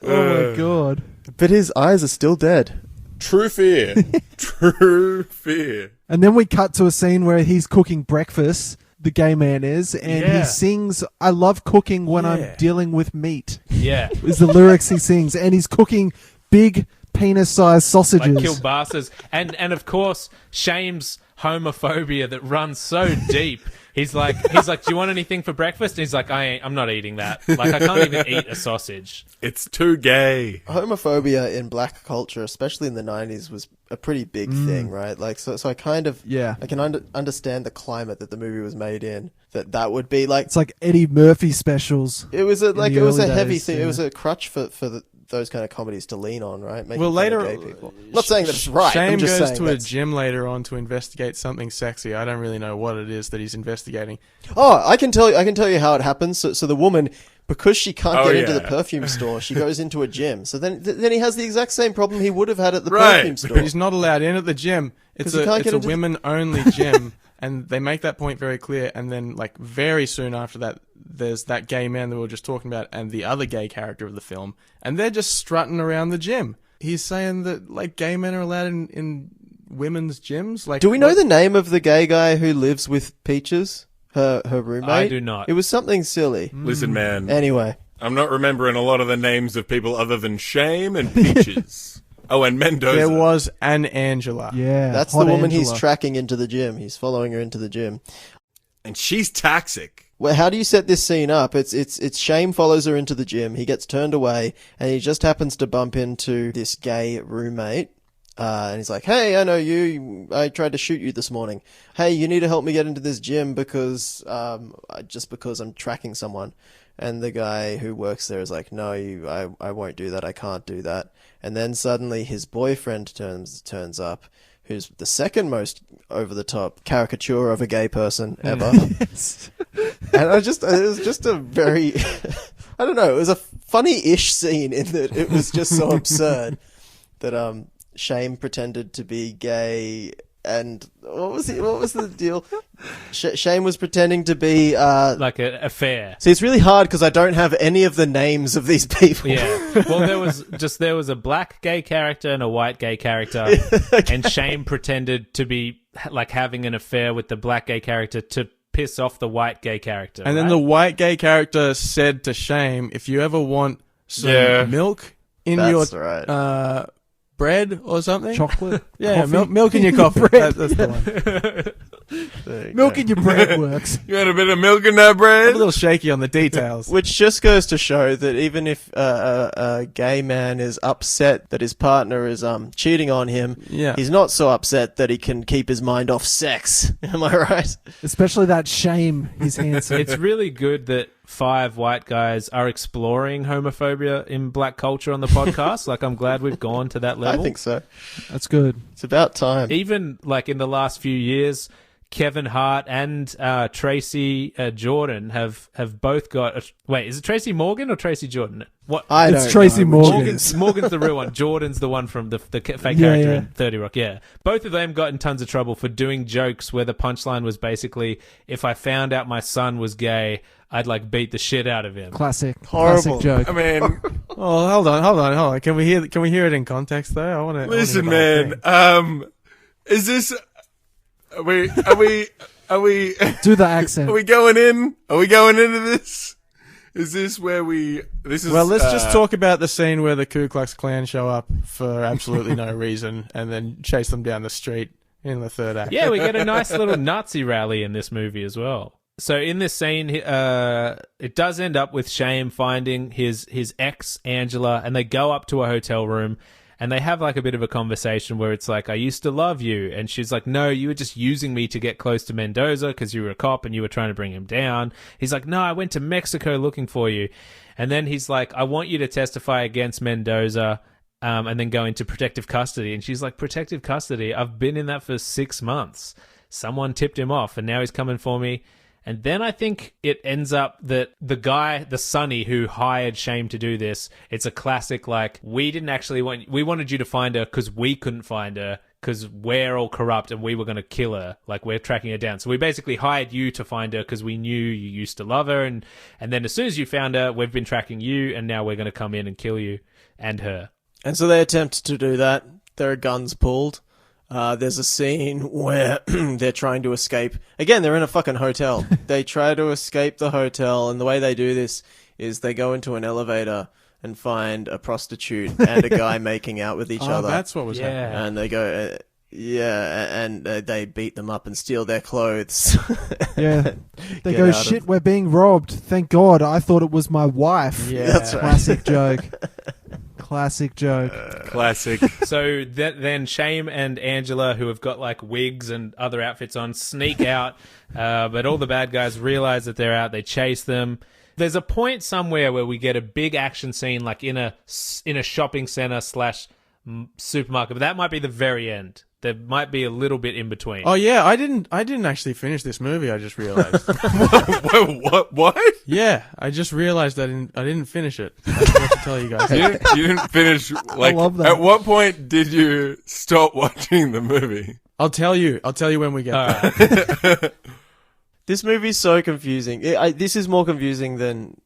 Oh my god. But his eyes are still dead. True fear. True fear. And then we cut to a scene where he's cooking breakfast, the gay man is, and Yeah. he sings, "I love cooking when Yeah. I'm dealing with meat," Yeah. is the lyrics he sings. And he's cooking big penis-sized sausages. Like kielbasa's. And of course, Shame's homophobia that runs so deep. He's like, do you want anything for breakfast? And he's like, I'm not eating that. Like, I can't even eat a sausage. It's too gay. Homophobia in black culture, especially in the 90s, was a pretty big thing, right? Like, so I kind of, Yeah. I can understand the climate that the movie was made in. That would be like, It's like Eddie Murphy specials. it was a the heavy early days, thing. yeah. It was a crutch for those kind of comedies to lean on, right? Making Well, fun later, of gay people. I'm not saying that it's right. Shame I'm just goes saying to a that's- gym later on to investigate something sexy. I don't really know what it is that he's investigating. Oh, I can tell you how it happens. So the woman, because she can't get into the yeah. perfume store, she goes into a gym. So then he has the exact same problem he would have had at the Right. perfume store. But he's not allowed in at the gym. It's 'Cause he can't get a into the- women-only gym, and they make that point very clear. And then, like, very soon after that, there's that gay man that we were just talking about and the other gay character of the film, and they're just strutting around the gym. He's saying that, like, gay men are allowed in women's gyms? Like, Do we know what- the name of the gay guy who lives with Peaches? Her roommate? I do not. It was something silly. Listen, man. Anyway. I'm not remembering a lot of the names of people other than Shame and Peaches. Oh, and Mendoza. There was an Angela. Yeah. That's the Hot woman Angela. he's tracking into the gym. He's following her into the gym. And she's toxic. Well, how do you set this scene up? It's Shame follows her into the gym. He gets turned away, and he just happens to bump into this gay roommate. And he's like, "Hey, I know you. I tried to shoot you this morning. Hey, you need to help me get into this gym because I'm tracking someone." And the guy who works there is like, "No, I won't do that. I can't do that." And then suddenly his boyfriend turns up, who's the second most over the top caricature of a gay person ever. And it was just a very, I don't know, it was a funny-ish scene in that it was just so absurd that Shame pretended to be gay. And what was the deal? Shame was pretending to be Like an affair. See, it's really hard because I don't have any of the names of these people. Yeah. Well, there was a black gay character and a white gay character, and Shame pretended to be like having an affair with the black gay character to piss off the white gay character. And then the white gay character said to Shame, if you ever want some milk in That's your right. bread or something. Chocolate. Yeah, coffee. milk in your coffee. Bread. That's the one. Milk in your bread works. You had a bit of milk in that I'm bread? a little shaky on the details. Which just goes to show that even if a gay man is upset that his partner is cheating on him, Yeah. he's not so upset that he can keep his mind off sex. Am I right? Especially that shame he's handsome. It's really good that 5 white guys are exploring homophobia in black culture on the podcast. Like, I'm glad we've gone to that level. I think so. That's good. It's about time. Even like in the last few years, Kevin Hart and Tracy Jordan have both got. Wait, is it Tracy Morgan or Tracy Jordan? What? It's Tracy Morgan. Morgan's the real one. Jordan's the one from the fake character in 30 Rock. Yeah. Both of them got in tons of trouble for doing jokes where the punchline was basically, if I found out my son was gay, I'd like beat the shit out of him. Classic. Horrible. Classic joke. I mean, Oh, hold on. Can we hear it in context though? I want to listen, man. Is this? Are we? Do the accent. Are we going in? Are we going into this? Is this where we? This is. Well, let's just talk about the scene where the Ku Klux Klan show up for absolutely no reason and then chase them down the street in the third act. Yeah, we get a nice little Nazi rally in this movie as well. So in this scene, it does end up with Shame finding his ex, Angela, and they go up to a hotel room and they have like a bit of a conversation where it's like, I used to love you. And she's like, no, you were just using me to get close to Mendoza because you were a cop and you were trying to bring him down. He's like, no, I went to Mexico looking for you. And then he's like, I want you to testify against Mendoza and then go into protective custody. And she's like, protective custody? I've been in that for 6 months. Someone tipped him off and now he's coming for me. And then I think it ends up that the guy, the Sonny, who hired Shame to do this, it's a classic, like, we didn't actually we wanted you to find her because we couldn't find her because we're all corrupt and we were going to kill her. Like, we're tracking her down. So we basically hired you to find her because we knew you used to love her. And then as soon as you found her, we've been tracking you and now we're going to come in and kill you and her. And so they attempt to do that. There are guns pulled. There's a scene where they're trying to escape. Again, they're in a fucking hotel. They try to escape the hotel, and the way they do this is they go into an elevator and find a prostitute and a guy making out with each other. That's what was happening. And they go, and they beat them up and steal their clothes. Yeah. They Get go, out shit, we're being robbed. Thank God, I thought it was my wife. Yeah. That's right. Classic joke. Classic joke. classic. So then Shame and Angela, who have got like wigs and other outfits on, sneak out. But all the bad guys realize that they're out. They chase them. There's a point somewhere where we get a big action scene, like in a shopping center / supermarket. But that might be the very end. There might be a little bit in between. Oh yeah, I didn't actually finish this movie. I just realized. What? Yeah, I just realized I didn't finish it. I forgot to tell you guys. You didn't finish. Like, love that. at what point did you stop watching the movie? I'll tell you when we get there. This movie's so confusing. This is more confusing than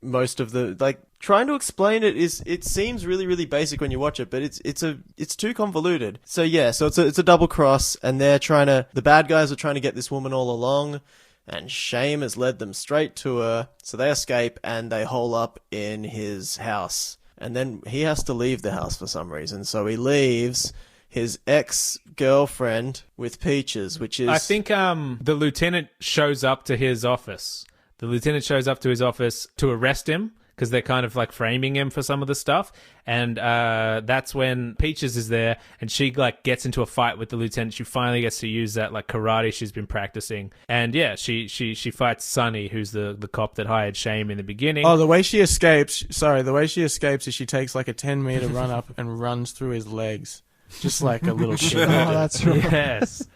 most of the, like, trying to explain it seems really, really basic when you watch it, but it's too convoluted. So yeah, so it's a double cross, and the bad guys are trying to get this woman all along, and Shame has led them straight to her, so they escape and they hole up in his house. And then he has to leave the house for some reason, so he leaves his ex-girlfriend with Peaches, which is... I think the lieutenant shows up to his office. The lieutenant shows up to his office to arrest him because they're kind of like framing him for some of the stuff. And that's when Peaches is there and she like gets into a fight with the lieutenant. She finally gets to use that like karate she's been practicing. And yeah, she fights Sonny, who's the cop that hired Shame in the beginning. Oh, the way she escapes is she takes like a 10-meter run up and runs through his legs. Just like a little shit. Oh, that's right. Yes.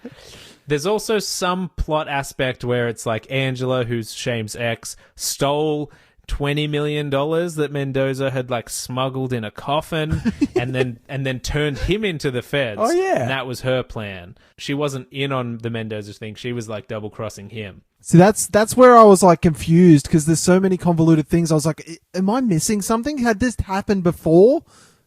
There's also some plot aspect where it's like Angela, who's Shame's ex, stole $20 million that Mendoza had like smuggled in a coffin and then turned him into the feds. Oh, yeah. And that was her plan. She wasn't in on the Mendoza thing. She was like double crossing him. See, that's where I was like confused because there's so many convoluted things. I was like, am I missing something? Had this happened before?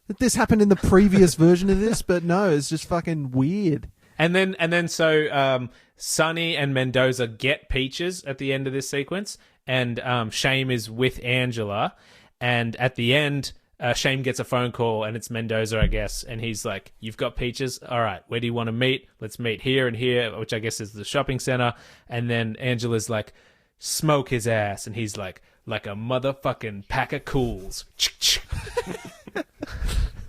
Did this happened in the previous version of this? But no, it's just fucking weird. And then so Sonny and Mendoza get Peaches at the end of this sequence, and Shame is with Angela, and at the end, Shame gets a phone call, and it's Mendoza, I guess, and he's like, "You've got peaches? All right, where do you want to meet? Let's meet here and here," which I guess is the shopping center. And then Angela's like, "Smoke his ass," and he's like a motherfucking pack of cools.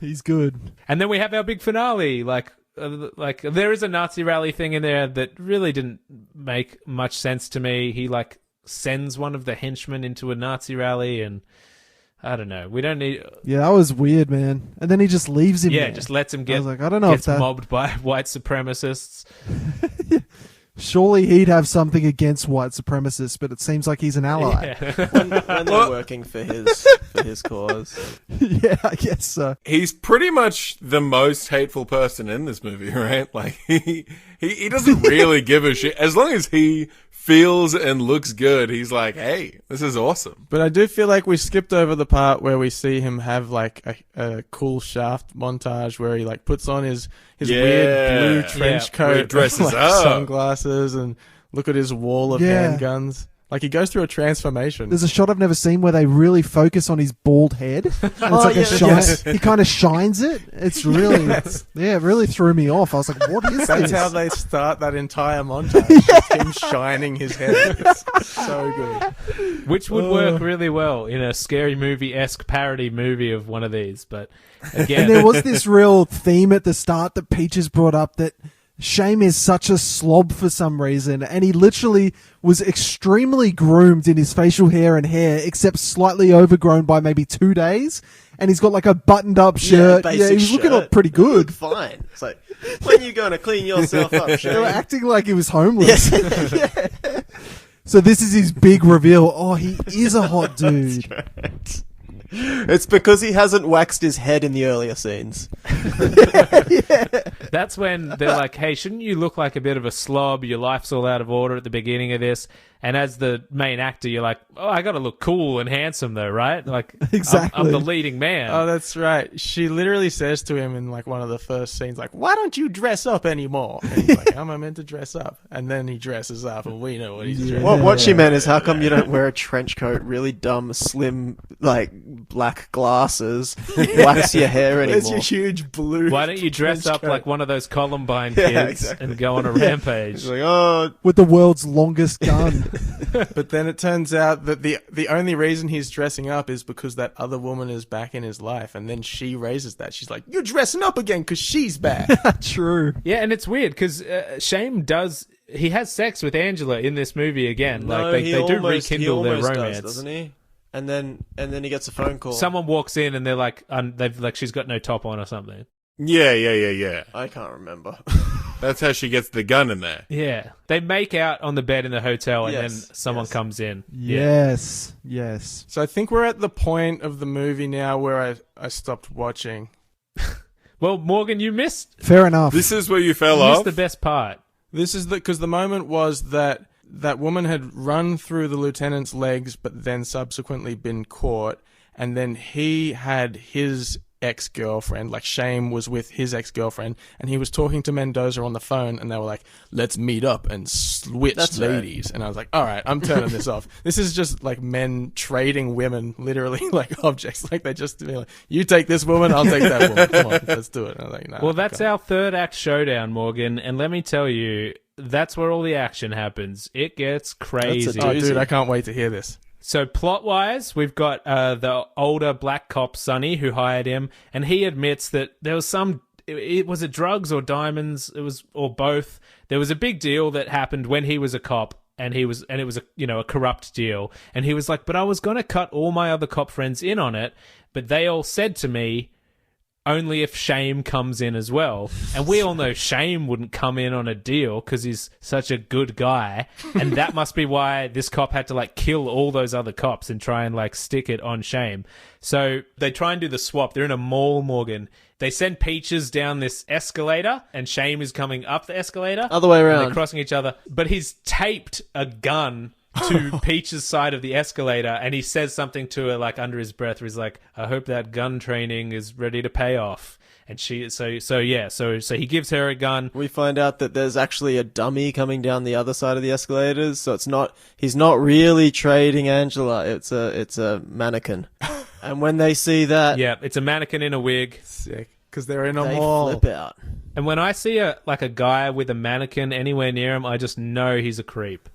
He's good. And then we have our big finale, like there is a Nazi rally thing in there that really didn't make much sense to me. He like sends one of the henchmen into a Nazi rally, and I don't know. We don't need. Yeah, that was weird, man. And then he just leaves him. Yeah, there. just lets him get. I was like, I don't know gets if that mobbed by white supremacists. Surely he'd have something against white supremacists, but it seems like he's an ally. Yeah. when they're working for his cause. Yeah, I guess so. He's pretty much the most hateful person in this movie, right? Like he doesn't really give a shit. As long as he feels and looks good, he's like, hey, this is awesome. But I do feel like we skipped over the part where we see him have like a cool Shaft montage where he like puts on his weird blue trench coat, where he dresses like, up, sunglasses, and look at his wall of handguns. Like he goes through a transformation. There's a shot I've never seen where they really focus on his bald head. And it's like a shine. He kind of shines it. It's really, it really threw me off. I was like, what is this? That's how they start that entire montage. Just him shining his head. It's so good. Which would work really well in a scary movie-esque parody movie of one of these. But again, And there was this real theme at the start that Peaches brought up that Shame is such a slob for some reason, and he literally was extremely groomed in his facial hair and hair, except slightly overgrown by maybe 2 days. And he's got like a buttoned-up shirt. Yeah, he was looking up pretty good. Fine. It's like, when you going to clean yourself up, Shane? They were acting like he was homeless. Yeah. So this is his big reveal. Oh, he is a hot dude. Right. It's because he hasn't waxed his head in the earlier scenes. that's when they're like, hey, shouldn't you look like a bit of a slob? Your life's all out of order at the beginning of this. And as the main actor, you're like, oh, I got to look cool and handsome though, right? Like, Exactly. I'm the leading man. Oh, that's right. She literally says to him in like one of the first scenes, like, why don't you dress up anymore? And he's like, how am I meant to dress up? And then he dresses up and we know what he's dressing up. What she meant is, how come you don't wear a trench coat, really dumb, slim, like, black glasses, wax your hair anymore? It's your huge blue. Why don't you dress trench up coat. like one of those Columbine kids and go on a rampage? It's like, oh, With the world's longest gun. But then it turns out that the only reason he's dressing up is because that other woman is back in his life, and then she raises that. She's like, "You're dressing up again because she's back." True. Yeah, and it's weird because Shame he has sex with Angela in this movie again. no, Like they do almost- rekindle their almost romance, doesn't he? And then he gets a phone call. Someone walks in and they're like, she's got no top on or something. Yeah. I can't remember. That's how she gets the gun in there. Yeah, they make out on the bed in the hotel, and Yes, then someone yes. comes in. Yes. So I think we're at the point of the movie now where I stopped watching. Well, Morgan, you missed Fair enough. This is where you fell off. the best part. This is because the moment was that woman had run through the lieutenant's legs, but then subsequently been caught, and then he had his ex-girlfriend, like Shame was with his ex-girlfriend, and he was talking to Mendoza on the phone, and they were like, let's meet up and switch That's right. ladies. And I was like, all right, I'm turning this off. This is just like men trading women, literally like objects. Like they just be like, you take this woman, I'll take that woman. Come on, let's do it. And I was like, nah, Well, that's our third act showdown, Morgan, and let me tell you, that's where all the action happens. It gets crazy. Oh, dude, I can't wait to hear this. So plot-wise, we've got the older black cop, Sonny, who hired him, and he admits that there was was it drugs or diamonds? It was, or both. There was a big deal that happened when he was a cop, and it was a corrupt deal. And he was like, but I was going to cut all my other cop friends in on it, but they all said to me, only if Shame comes in as well. And we all know Shame wouldn't come in on a deal because he's such a good guy. And that must be why this cop had to like kill all those other cops and try and like stick it on Shame. So they try and do the swap. They're in a mall, Morgan. They send Peaches down this escalator and Shame is coming up the escalator. Other way And around. they're crossing each other. But he's taped a gun to Peach's side of the escalator, and he says something to her like under his breath where he's like, I hope that gun training is ready to pay off. And she so he gives her a gun. We find out that there's actually a dummy coming down the other side of the escalators, so he's not really trading Angela, it's a mannequin. And when they see that, Yeah, it's a mannequin in a wig. Sick. Because they're in a they mall. flip out. And when I see a guy with a mannequin anywhere near him, I just know he's a creep.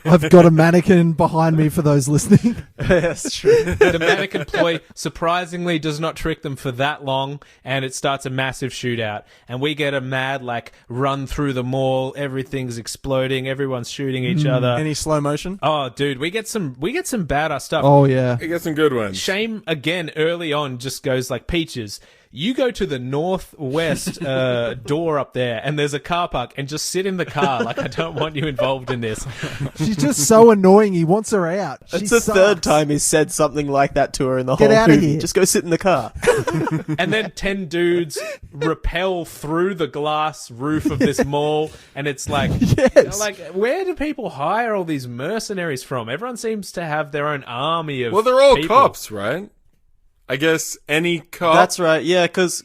I've got a mannequin behind me for those listening. That's true. The mannequin ploy surprisingly does not trick them for that long, and it starts a massive shootout. And we get a mad run through the mall. Everything's exploding. Everyone's shooting each other. Any slow motion? Oh, dude, we get some badass stuff. Oh, yeah. I get some good ones. Shame again early on just goes like Peaches. You go to the northwest door up there, and there's a car park, and just sit in the car. I don't want you involved in this. She's just so annoying. He wants her out. She It's the sucks. third time he's said something like that to her in the Get whole outta movie. here. Just go sit in the car. And then 10 dudes rappel through the glass roof of this mall, and it's like, Yes. where do people hire all these mercenaries from? Everyone seems to have their own army of Well, they're all people. cops, right? I guess any cop. That's right. Yeah, because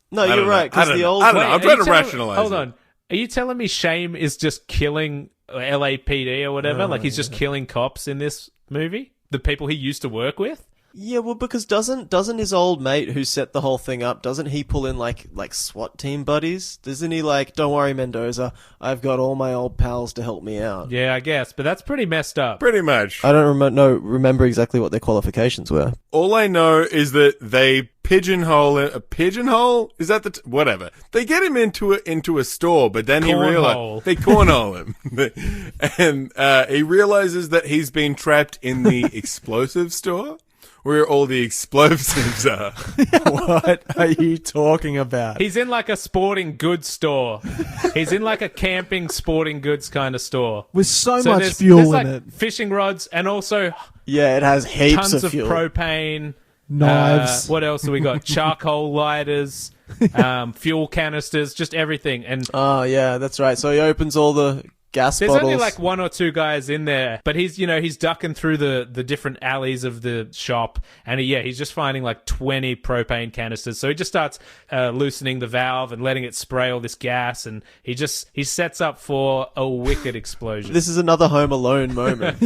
no, I don't you're know. right. I Because don't the know. old I don't know. Wait, I'm are trying you to telling- rationalize Hold it. on. Are you telling me Shame is just killing LAPD or whatever? He's just killing cops in this movie? The people he used to work with? Yeah, well, because doesn't his old mate who set the whole thing up, doesn't he pull in like SWAT team buddies? Doesn't he don't worry, Mendoza, I've got all my old pals to help me out. Yeah, I guess. But that's pretty messed up. Pretty much. I don't remember exactly what their qualifications were. All I know is that they pigeonhole a pigeonhole. Is that whatever? They get him into a store, but then he Cornhole. realizes they cornhole him, and he realizes that he's been trapped in the explosive store, where all the explosives are. What are you talking about? He's in a sporting goods store. He's in a camping sporting goods kind of store. With so So much there's fuel in it. fishing rods and also Yeah, it has heaps tons of of fuel. propane. Knives. What else have we got? Charcoal lighters, fuel canisters, just everything. And Oh, yeah, that's right. So he opens all the gas there's bottles. only one or two guys in there, but he's ducking through the different alleys of the shop, and he's just finding 20 propane canisters. So he just starts loosening the valve and letting it spray all this gas, and he sets up for a wicked explosion. This is another Home Alone moment,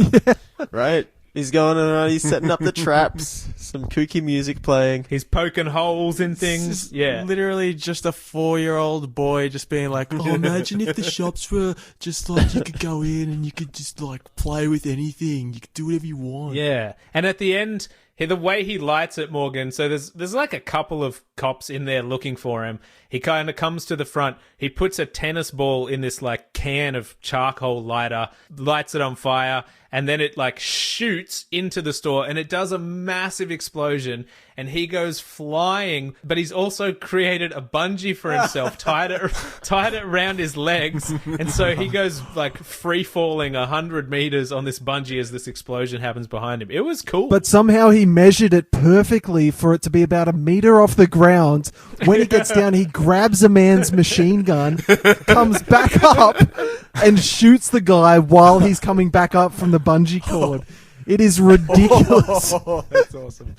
right? He's going around, he's setting up the traps, some kooky music playing. He's poking holes in things. Yeah. Literally just a 4-year-old boy just being like, oh, imagine if the shops were just you could go in and you could just play with anything. You could do whatever you want. Yeah. And at the end, the way he lights it, Morgan, so there's a couple of cops in there looking for him. He kind of comes to the front. He puts a tennis ball in this can of charcoal lighter, lights it on fire, and then it shoots into the store, and it does a massive explosion, and he goes flying, but he's also created a bungee for himself, tied it around his legs, and so he goes free falling 100 meters on this bungee as this explosion happens behind him. It was cool. But somehow he measured it perfectly for it to be about a meter off the ground. When he gets down, he grabs a man's machine gun, comes back up, and shoots the guy while he's coming back up from the bungee cord. It is ridiculous. Oh, that's awesome.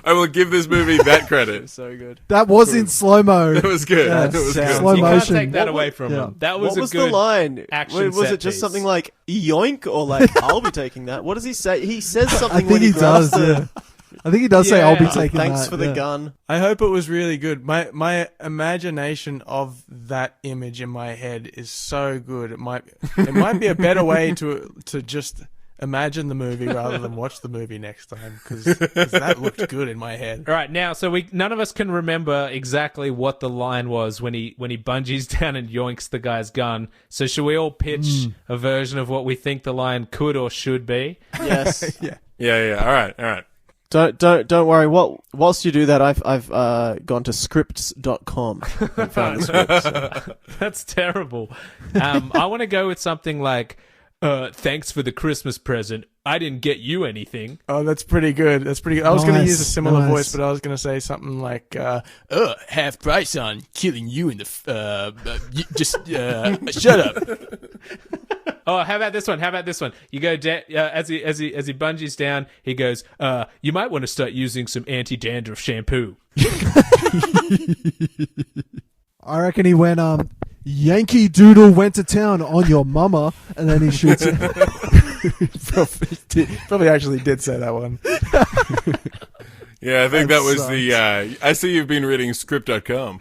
I will give this movie that credit. So good. That was in slow-mo. It was good. Yeah, It was good. slow you can't motion. take that away from him. That was What was a good the line? action Was set it just piece. something like yoink or I'll be taking that? What does he say? He says I something think when he grabs does, the yeah. I think he does say, Yeah. I'll be taking thanks that. for the yeah. gun. I hope it was really good. My imagination of that image in my head is so good. It might be a better way to just imagine the movie rather than watch the movie next time, because that looked good in my head. All right, now, so none of us can remember exactly what the line was when he bungees down and yoinks the guy's gun. So should we all pitch a version of what we think the line could or should be? Yes. Yeah. All right. Don't worry. Whilst you do that, I've gone to scripts.com and found the scripts. That's terrible. I want to go with something like, thanks for the Christmas present. I didn't get you anything. Oh, that's pretty good. That's pretty good. I was going to Nice, use a similar nice. voice, but I was going to say something like, half price on killing you in the, shut up. Oh, how about this one? You go as he bungees down, he goes, you might want to start using some anti-dandruff shampoo. I reckon he went, Yankee Doodle went to town on your mama, and then he shoots it. Probably actually did say that one. Yeah, I think that was sucks. I see you've been reading script.com.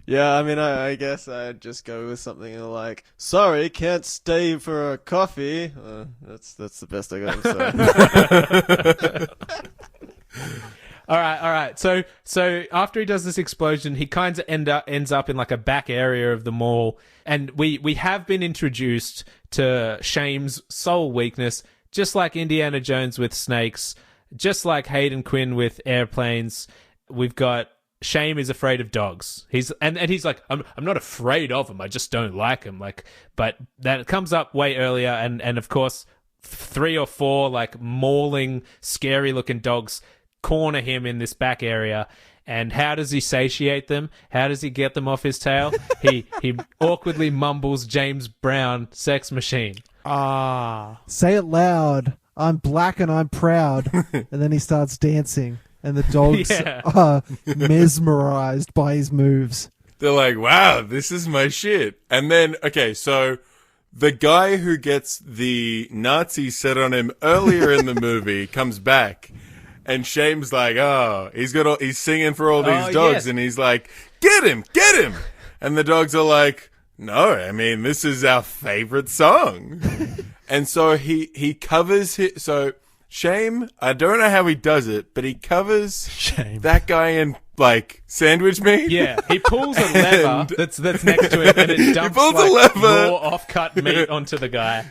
Yeah, I mean, I guess I'd just go with something like, sorry, can't stay for a coffee. That's the best I got to say. All right. So after he does this explosion, he kind of ends up in like a back area of the mall, and we have been introduced to Shame's sole weakness, just like Indiana Jones with snakes, just like Hayden Quinn with airplanes. We've got Shame is afraid of dogs. He's like, I'm not afraid of him. I just don't like him. Like, but that comes up way earlier, and of course, 3 or 4 like mauling, scary looking dogs corner him in this back area. And how does he satiate them? How does he get them off his tail? He awkwardly mumbles James Brown, Sex Machine. Say it loud. I'm black and I'm proud. And then he starts dancing, and the dogs are mesmerized by his moves. They're like, wow, this is my shit. And then, okay, so the guy who gets the Nazis set on him earlier in the movie comes back, and Shame's like, oh, he's singing for all these dogs, yes. and he's like, get him! And the dogs are like, no, I mean, this is our favorite song. And so he covers so Shame, I don't know how he does it, but he covers that guy in like sandwich meat. Yeah, he pulls a lever that's next to him, and it dumps raw off-cut meat onto the guy.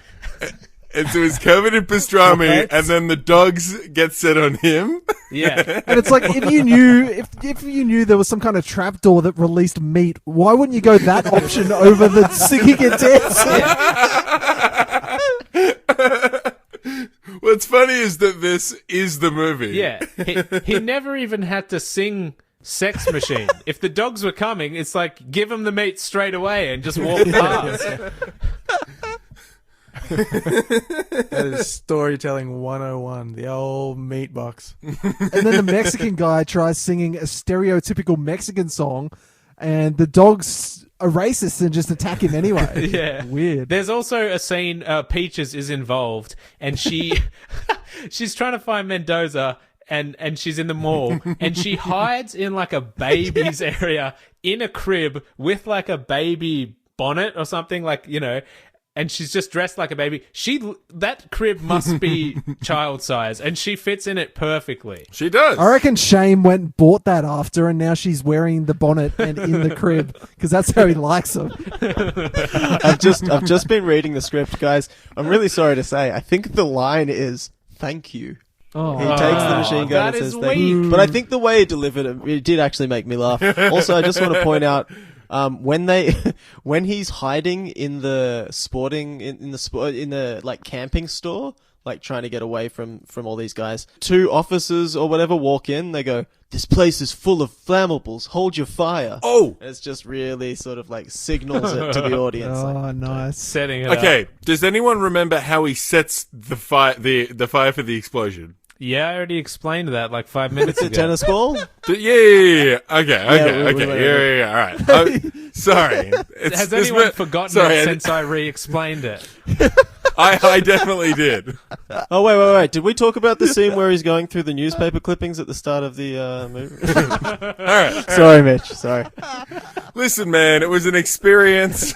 And so he's covered in pastrami, and then the dogs get set on him. Yeah. And it's like, if you knew there was some kind of trapdoor that released meat, why wouldn't you go that option over the singing and dancing? What's funny is that this is the movie. Yeah. He never even had to sing Sex Machine. If the dogs were coming, it's like, give him the meat straight away and just walk past. That is storytelling 101, the old meat box. And then the Mexican guy tries singing a stereotypical Mexican song, and the dogs are racist and just attack him anyway. Yeah. Weird. There's also a scene, Peaches is involved, and she's trying to find Mendoza, and she's in the mall, and she hides in like a baby's area in a crib with like a baby bonnet or something, like, you know, and she's just dressed like a baby. That crib must be child size, and she fits in it perfectly. She does. I reckon Shame went and bought that after, and now she's wearing the bonnet and in the crib because that's how he likes them. I've just been reading the script, guys. I'm really sorry to say, I think the line is "thank you." Oh, He takes the machine gun that and is says "thank you." weak. But I think the way he delivered it did actually make me laugh. Also, I just want to point out. When he's hiding in the like camping store, like trying to get away from all these guys, 2 officers or whatever walk in. They go, "This place is full of flammables. Hold your fire." Oh, and it's just really sort of like signals it to the audience. Oh, like, nice. Setting it up. okay. Does anyone remember how he sets the fire for the explosion? Yeah, I already explained that like 5 minutes The ago. tennis ball. Yeah. Okay. we- All right. Sorry. Has anyone forgotten it since I re-explained it? I definitely did. Oh wait! Did we talk about the scene where he's going through the newspaper clippings at the start of the movie? All right. Sorry, Mitch. Sorry. Listen, man, it was an experience.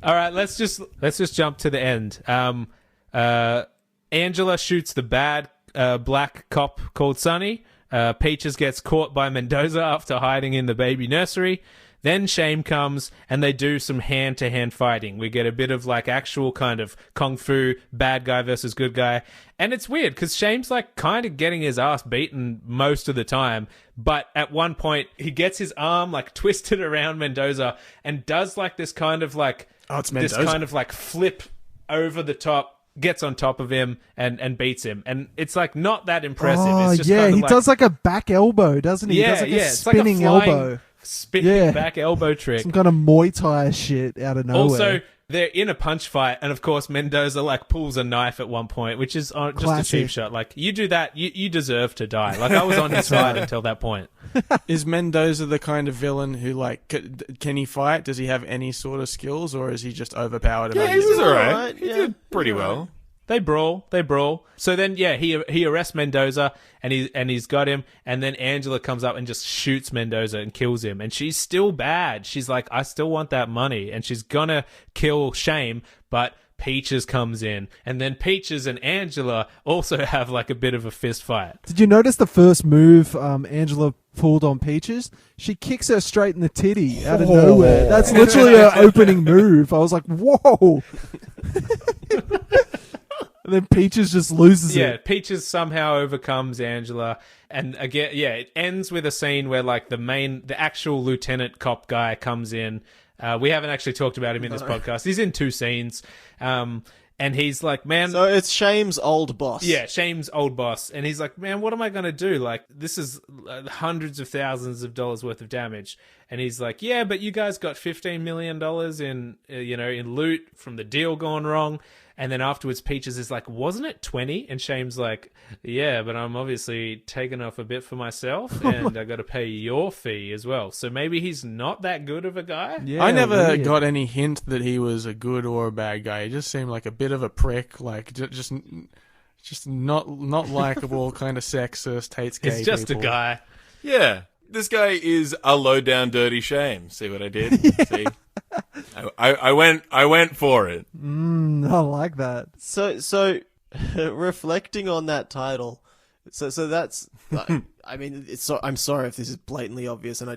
All right, let's just jump to the end. Angela shoots the bad black cop called Sonny. Peaches gets caught by Mendoza after hiding in the baby nursery. Then Shame comes, and they do some hand-to-hand fighting. We get a bit of, like, actual kind of kung fu, bad guy versus good guy. And it's weird, because Shame's, like, kind of getting his ass beaten most of the time. But at one point, he gets his arm, like, twisted around Mendoza and does, like, this kind of, like... Oh, it's Mendoza. This kind of, like, flip over the top, gets on top of him and beats him. And it's, like, not that impressive. Oh, It's just yeah, kind of he like, does like a back elbow, doesn't he? Yeah, he does like a it's like a spinning flying- elbow. spinning back elbow trick. Some kind of Muay Thai shit out of nowhere. Also, they're in a punch fight, and of course Mendoza like pulls a knife at one point, which is just Classic. a cheap shot. Like, you do that, you deserve to die. Like, I was on his side until that point. Is Mendoza the kind of villain who, like, can he fight? Does he have any sort of skills, or is he just overpowered? Yeah, he was alright. alright, He yeah. did pretty well. They brawl. So then, he arrests Mendoza, and he's got him. And then Angela comes up and just shoots Mendoza and kills him. And she's still bad. She's like, I still want that money, and she's gonna kill Shame, but Peaches comes in, and then Peaches and Angela also have like a bit of a fist fight. Did you notice the first move Angela pulled on Peaches? She kicks her straight in the titty out of nowhere. That's literally her opening move. I was like, whoa. And then Peaches just loses it. Peaches somehow overcomes Angela, and again, it ends with a scene where like the actual lieutenant cop guy comes in. We haven't actually talked about him in this podcast. He's in 2 scenes. And he's like, man... So it's Shame's old boss. Yeah, Shame's old boss. And he's like, man, what am I going to do? Like, this is hundreds of thousands of dollars worth of damage. And he's like, yeah, but you guys got $15 million in loot from the deal gone wrong. And then afterwards, Peaches is like, wasn't it 20? And Shame's like, yeah, but I'm obviously taking off a bit for myself, and I got to pay your fee as well. So maybe he's not that good of a guy. Yeah, I never weird. got any hint that he was a good or a bad guy. He just seemed like a bit of a prick, like just not likable, kind of sexist, hates gay It's just people. a guy. Yeah. This guy is a low down dirty Shame. See what I did? See? I went for it. I like that. So reflecting on that title, so that's. I mean, I'm sorry if this is blatantly obvious, and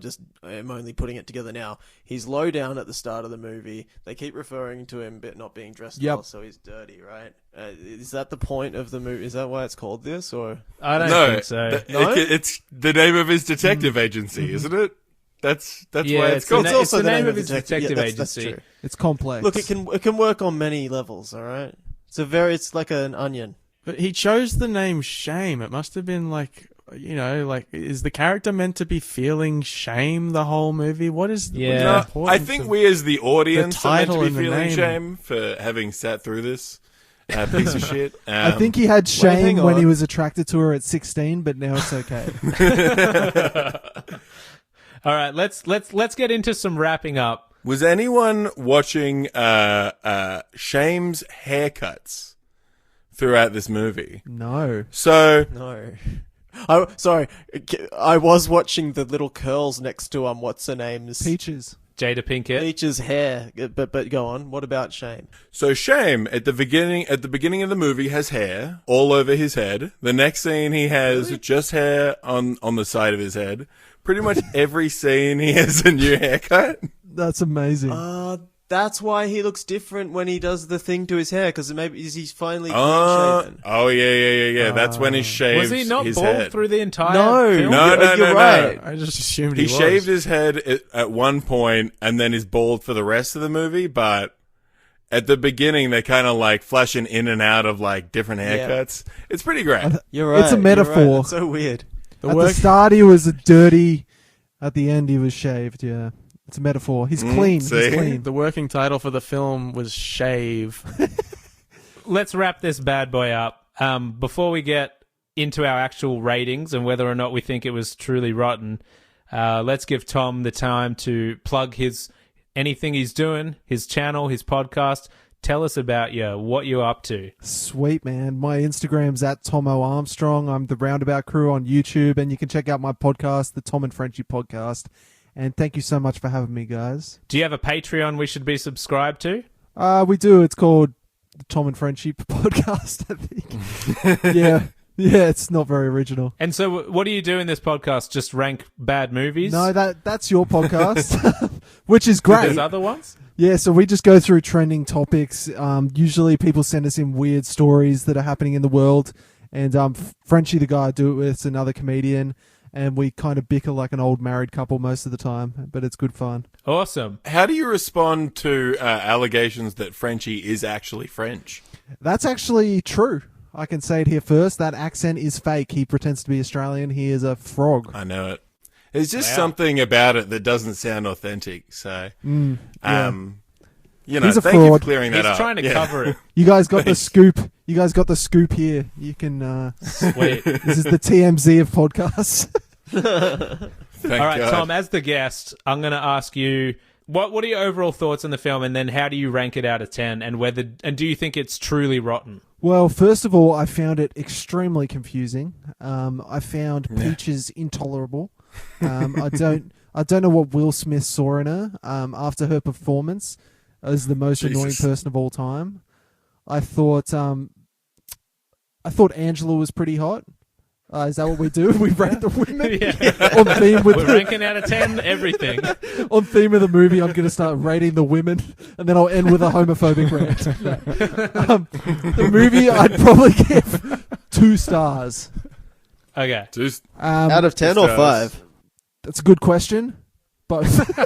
I'm only putting it together now. He's low down at the start of the movie. They keep referring to him, but not being dressed well, so he's dirty, right? Is that the point of the movie? Is that why it's called this, or? I don't think so. It's the name of his detective agency, isn't it? That's why it's called. It's also the name of his detective that's agency. true. It's complex. Look, it can work on many levels. All right, it's like an onion. But he chose the name Shame. It must have been like, is the character meant to be feeling shame the whole movie? What is the I importance think of we as the audience the are meant title to be and the feeling name? shame for having sat through this piece of shit. I think he had shame hang when on. he was attracted to her at 16, but now it's okay. All right, let's get into some wrapping up. Was anyone watching Shame's haircuts throughout this movie? No. So No. Oh, sorry. I was watching the little curls next to what's her name's Peaches. Jada Pinkett. Peach's hair. But go on. What about Shame? So Shame at the beginning of the movie has hair all over his head. The next scene he has just hair on the side of his head. Pretty much every scene he has a new haircut. That's amazing. That's why he looks different when he does the thing to his hair, because maybe he's finally clean-shaven. Oh yeah. That's when he shaves Was he not his bald head. through the entire No. film? No. You're right. I just assumed He he was. shaved his head at one point and then is bald for the rest of the movie, but at the beginning they kind of like flashing in and out of like different haircuts. It's pretty great. You're right. It's a you're metaphor. right. That's so weird. At the start, he was dirty. At the end, he was shaved. Yeah, it's a metaphor. He's clean. see? He's clean. The working title for the film was Shave. Let's wrap this bad boy up. Before we get into our actual ratings and whether or not we think it was truly rotten, let's give Tom the time to plug anything he's doing, his channel, his podcast. Tell us about what you're up to. Sweet, man. My Instagram's at Tom Armstrong. I'm the Roundabout Crew on YouTube, and you can check out my podcast, the Tom and Frenchy Podcast. And thank you so much for having me, guys. Do you have a Patreon we should be subscribed to? We do. It's called the Tom and Frenchy Podcast, I think. Yeah, it's not very original. And so what do you do in this podcast? Just rank bad movies? No, that's your podcast, which is great. There's other ones? Yeah, so we just go through trending topics. Usually people send us in weird stories that are happening in the world. And Frenchy, the guy I do it with, is another comedian. And we kind of bicker like an old married couple most of the time. But it's good fun. Awesome. How do you respond to allegations that Frenchy is actually French? That's actually true. I can say it here first. That accent is fake. He pretends to be Australian. He is a frog. I know it. There's just something about it that doesn't sound authentic. So, yeah. He's a thank you for fraud. clearing that He's up. trying to cover it. You guys got the scoop. You guys got the scoop here. You can... Sweet. This is the TMZ of podcasts. Thank All right, God. Tom, as the guest, I'm going to ask you, what are your overall thoughts on the film, and then how do you rank it out of 10, and do you think it's truly rotten? Well, first of all, I found it extremely confusing. I found Peaches intolerable. I don't know what Will Smith saw in her after her performance as the most annoying person of all time. I thought Angela was pretty hot. Is that what we do? We rate the women on theme with We're ranking out of 10 everything. On theme of the movie, I'm going to start rating the women, and then I'll end with a homophobic rant. The movie, I'd probably give 2 stars. Okay. Out of 10 or 5? That's a good question. Both.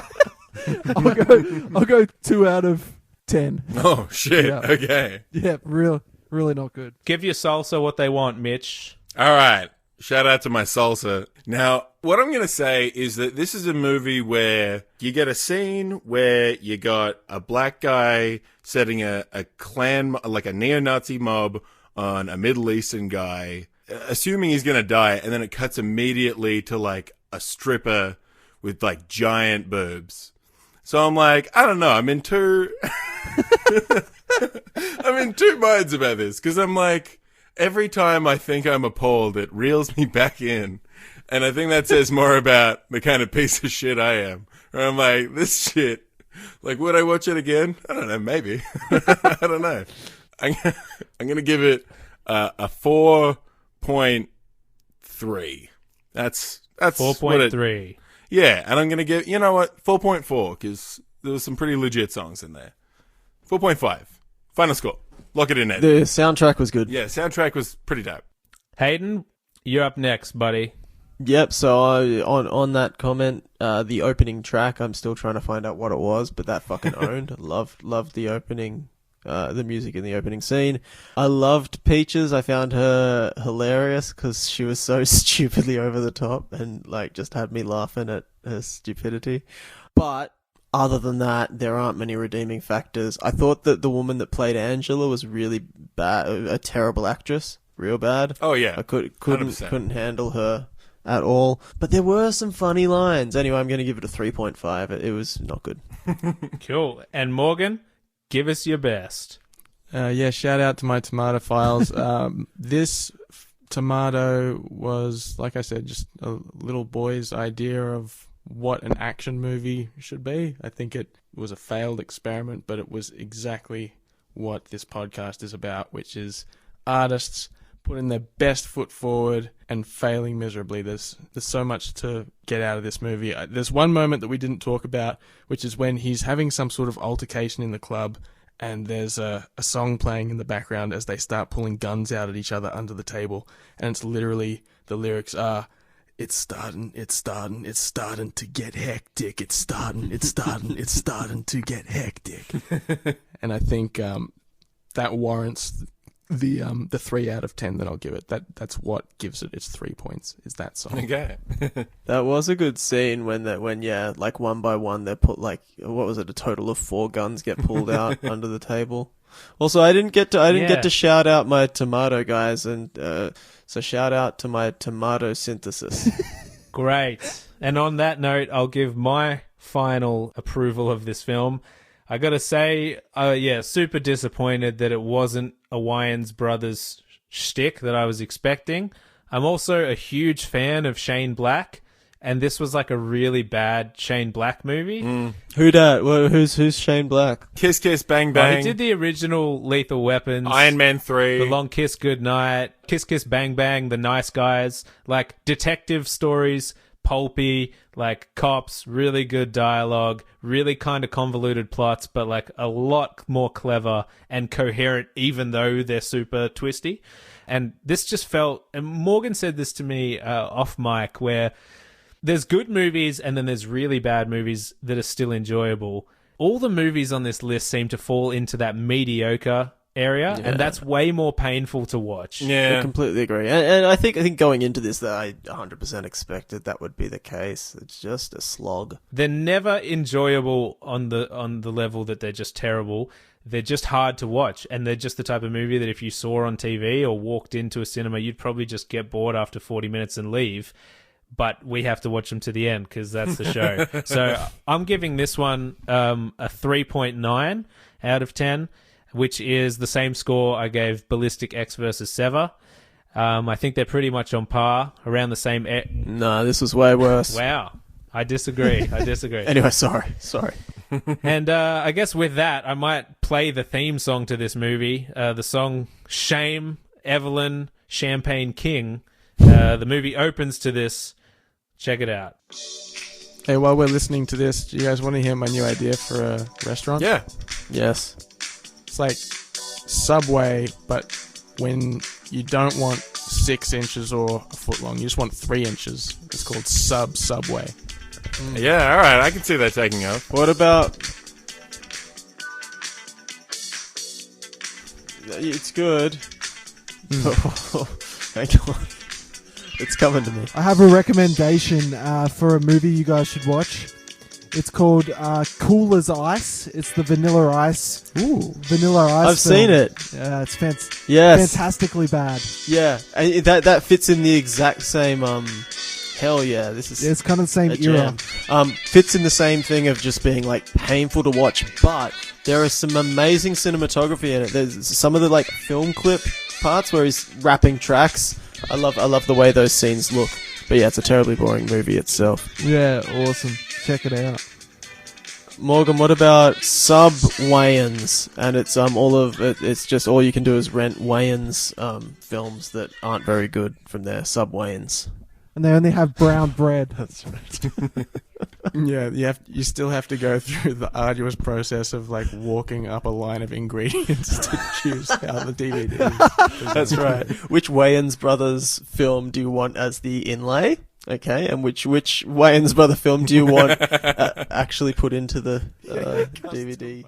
I'll go 2 out of 10. Oh, shit. Yeah. Okay. Yeah, really not good. Give your salsa what they want, Mitch. All right. Shout out to my salsa. Now, what I'm going to say is that this is a movie where you get a scene where you got a black guy setting a clan, like a neo-Nazi mob on a Middle Eastern guy, assuming he's going to die, and then it cuts immediately to like a stripper with like giant boobs. So I'm like, I don't know. I'm in two minds about this, because I'm like, every time I think I'm appalled, it reels me back in. And I think that says more about the kind of piece of shit I am. Where I'm like, this shit, like, would I watch it again? I don't know, maybe. I don't know. I'm going to give it a 4.3. That's 4.3. Yeah, and I'm going to give, you know what, 4.4, because there was some pretty legit songs in there. 4.5. Final score. Lock it in there. The soundtrack was good. Yeah, soundtrack was pretty dope. Hayden, you're up next, buddy. Yep, so on that comment, the opening track, I'm still trying to find out what it was, but that fucking owned. Loved the opening, the music in the opening scene. I loved Peaches. I found her hilarious because she was so stupidly over the top and like just had me laughing at her stupidity. But other than that, there aren't many redeeming factors. I thought that the woman that played Angela was really bad, a terrible actress, real bad. Oh yeah, I couldn't handle her at all. But there were some funny lines. Anyway, I'm going to give it a 3.5. It was not good. Cool. And Morgan, give us your best. Shout out to my tomato files. This tomato was, like I said, just a little boy's idea of what an action movie should be. I think it was a failed experiment, but it was exactly what this podcast is about, which is artists putting their best foot forward and failing miserably. There's so much to get out of this movie. There's one moment that we didn't talk about, which is when he's having some sort of altercation in the club, and there's a song playing in the background as they start pulling guns out at each other under the table, and it's literally, the lyrics are, it's starting to get hectic. It's starting to get hectic. And I think that warrants the 3 out of 10 that I'll give it. That's what gives it its 3 points, is that song. Okay. That was a good scene when like one by one they put like, what was it, a total of 4 guns get pulled out under the table. Also, I didn't get to shout out my tomato guys, and so shout out to my tomato synthesis. Great. And on that note, I'll give my final approval of this film. I gotta say, super disappointed that it wasn't a Wayans brothers shtick that I was expecting. I'm also a huge fan of Shane Black, and this was like a really bad Shane Black movie. Who dat? Who's Shane Black? Kiss Kiss Bang He Bang. did the original Lethal Weapons, Iron Man 3. The Long Kiss Goodnight, Kiss Kiss Bang Bang, The Nice Guys, like detective stories, pulpy, like cops, really good dialogue, really kind of convoluted plots, but like a lot more clever and coherent, even though they're super twisty. And this just felt, and Morgan said this to me off mic, where there's good movies and then there's really bad movies that are still enjoyable. All the movies on this list seem to fall into that mediocre area, and that's way more painful to watch. Yeah, I completely agree. And I think going into this, that I 100% expected that would be the case. It's just a slog. They're never enjoyable on the level that they're just terrible. They're just hard to watch, and they're just the type of movie that if you saw on TV or walked into a cinema, you'd probably just get bored after 40 minutes and leave. but we have to watch them to the end because that's the show. So I'm giving this one a 3.9 out of 10, which is the same score I gave Ballistic X versus Sever. I think they're pretty much on par, around the same... No, this was way worse. Wow. I disagree. Anyway, sorry. And I guess with that, I might play the theme song to this movie. The song Shame, Evelyn, Champagne King. The movie opens to this. Check it out. Hey, while we're listening to this, do you guys want to hear my new idea for a restaurant? Yeah. Yes. It's like Subway, but when you don't want 6 inches or a foot long, you just want 3 inches. It's called Subway. Yeah, all right. I can see that taking off. What about... It's good. Hang on. It's coming to me. I have a recommendation for a movie you guys should watch. It's called Cool as Ice. It's the Vanilla Ice. Vanilla Ice. I've seen it. Yeah, it's Yes. fantastically bad. Yeah, and that fits in the exact same. Hell yeah, this is. It's kind of the same era. Fits in the same thing of just being like painful to watch, but there is some amazing cinematography in it. There's some of the like film clip parts where he's rapping tracks. I love the way those scenes look. But yeah, it's a terribly boring movie itself. Yeah, awesome. Check it out. Morgan, what about Sub Wayans? And it's all of it. It's just all you can do is rent Wayans films that aren't very good from there. Sub Wayans. And they only have brown bread. That's right. Yeah, you still have to go through the arduous process of like walking up a line of ingredients to choose how the DVD is. That's right. Which Wayans brothers film do you want as the inlay? Okay, and which Wayans brother film do you want actually put into the DVD?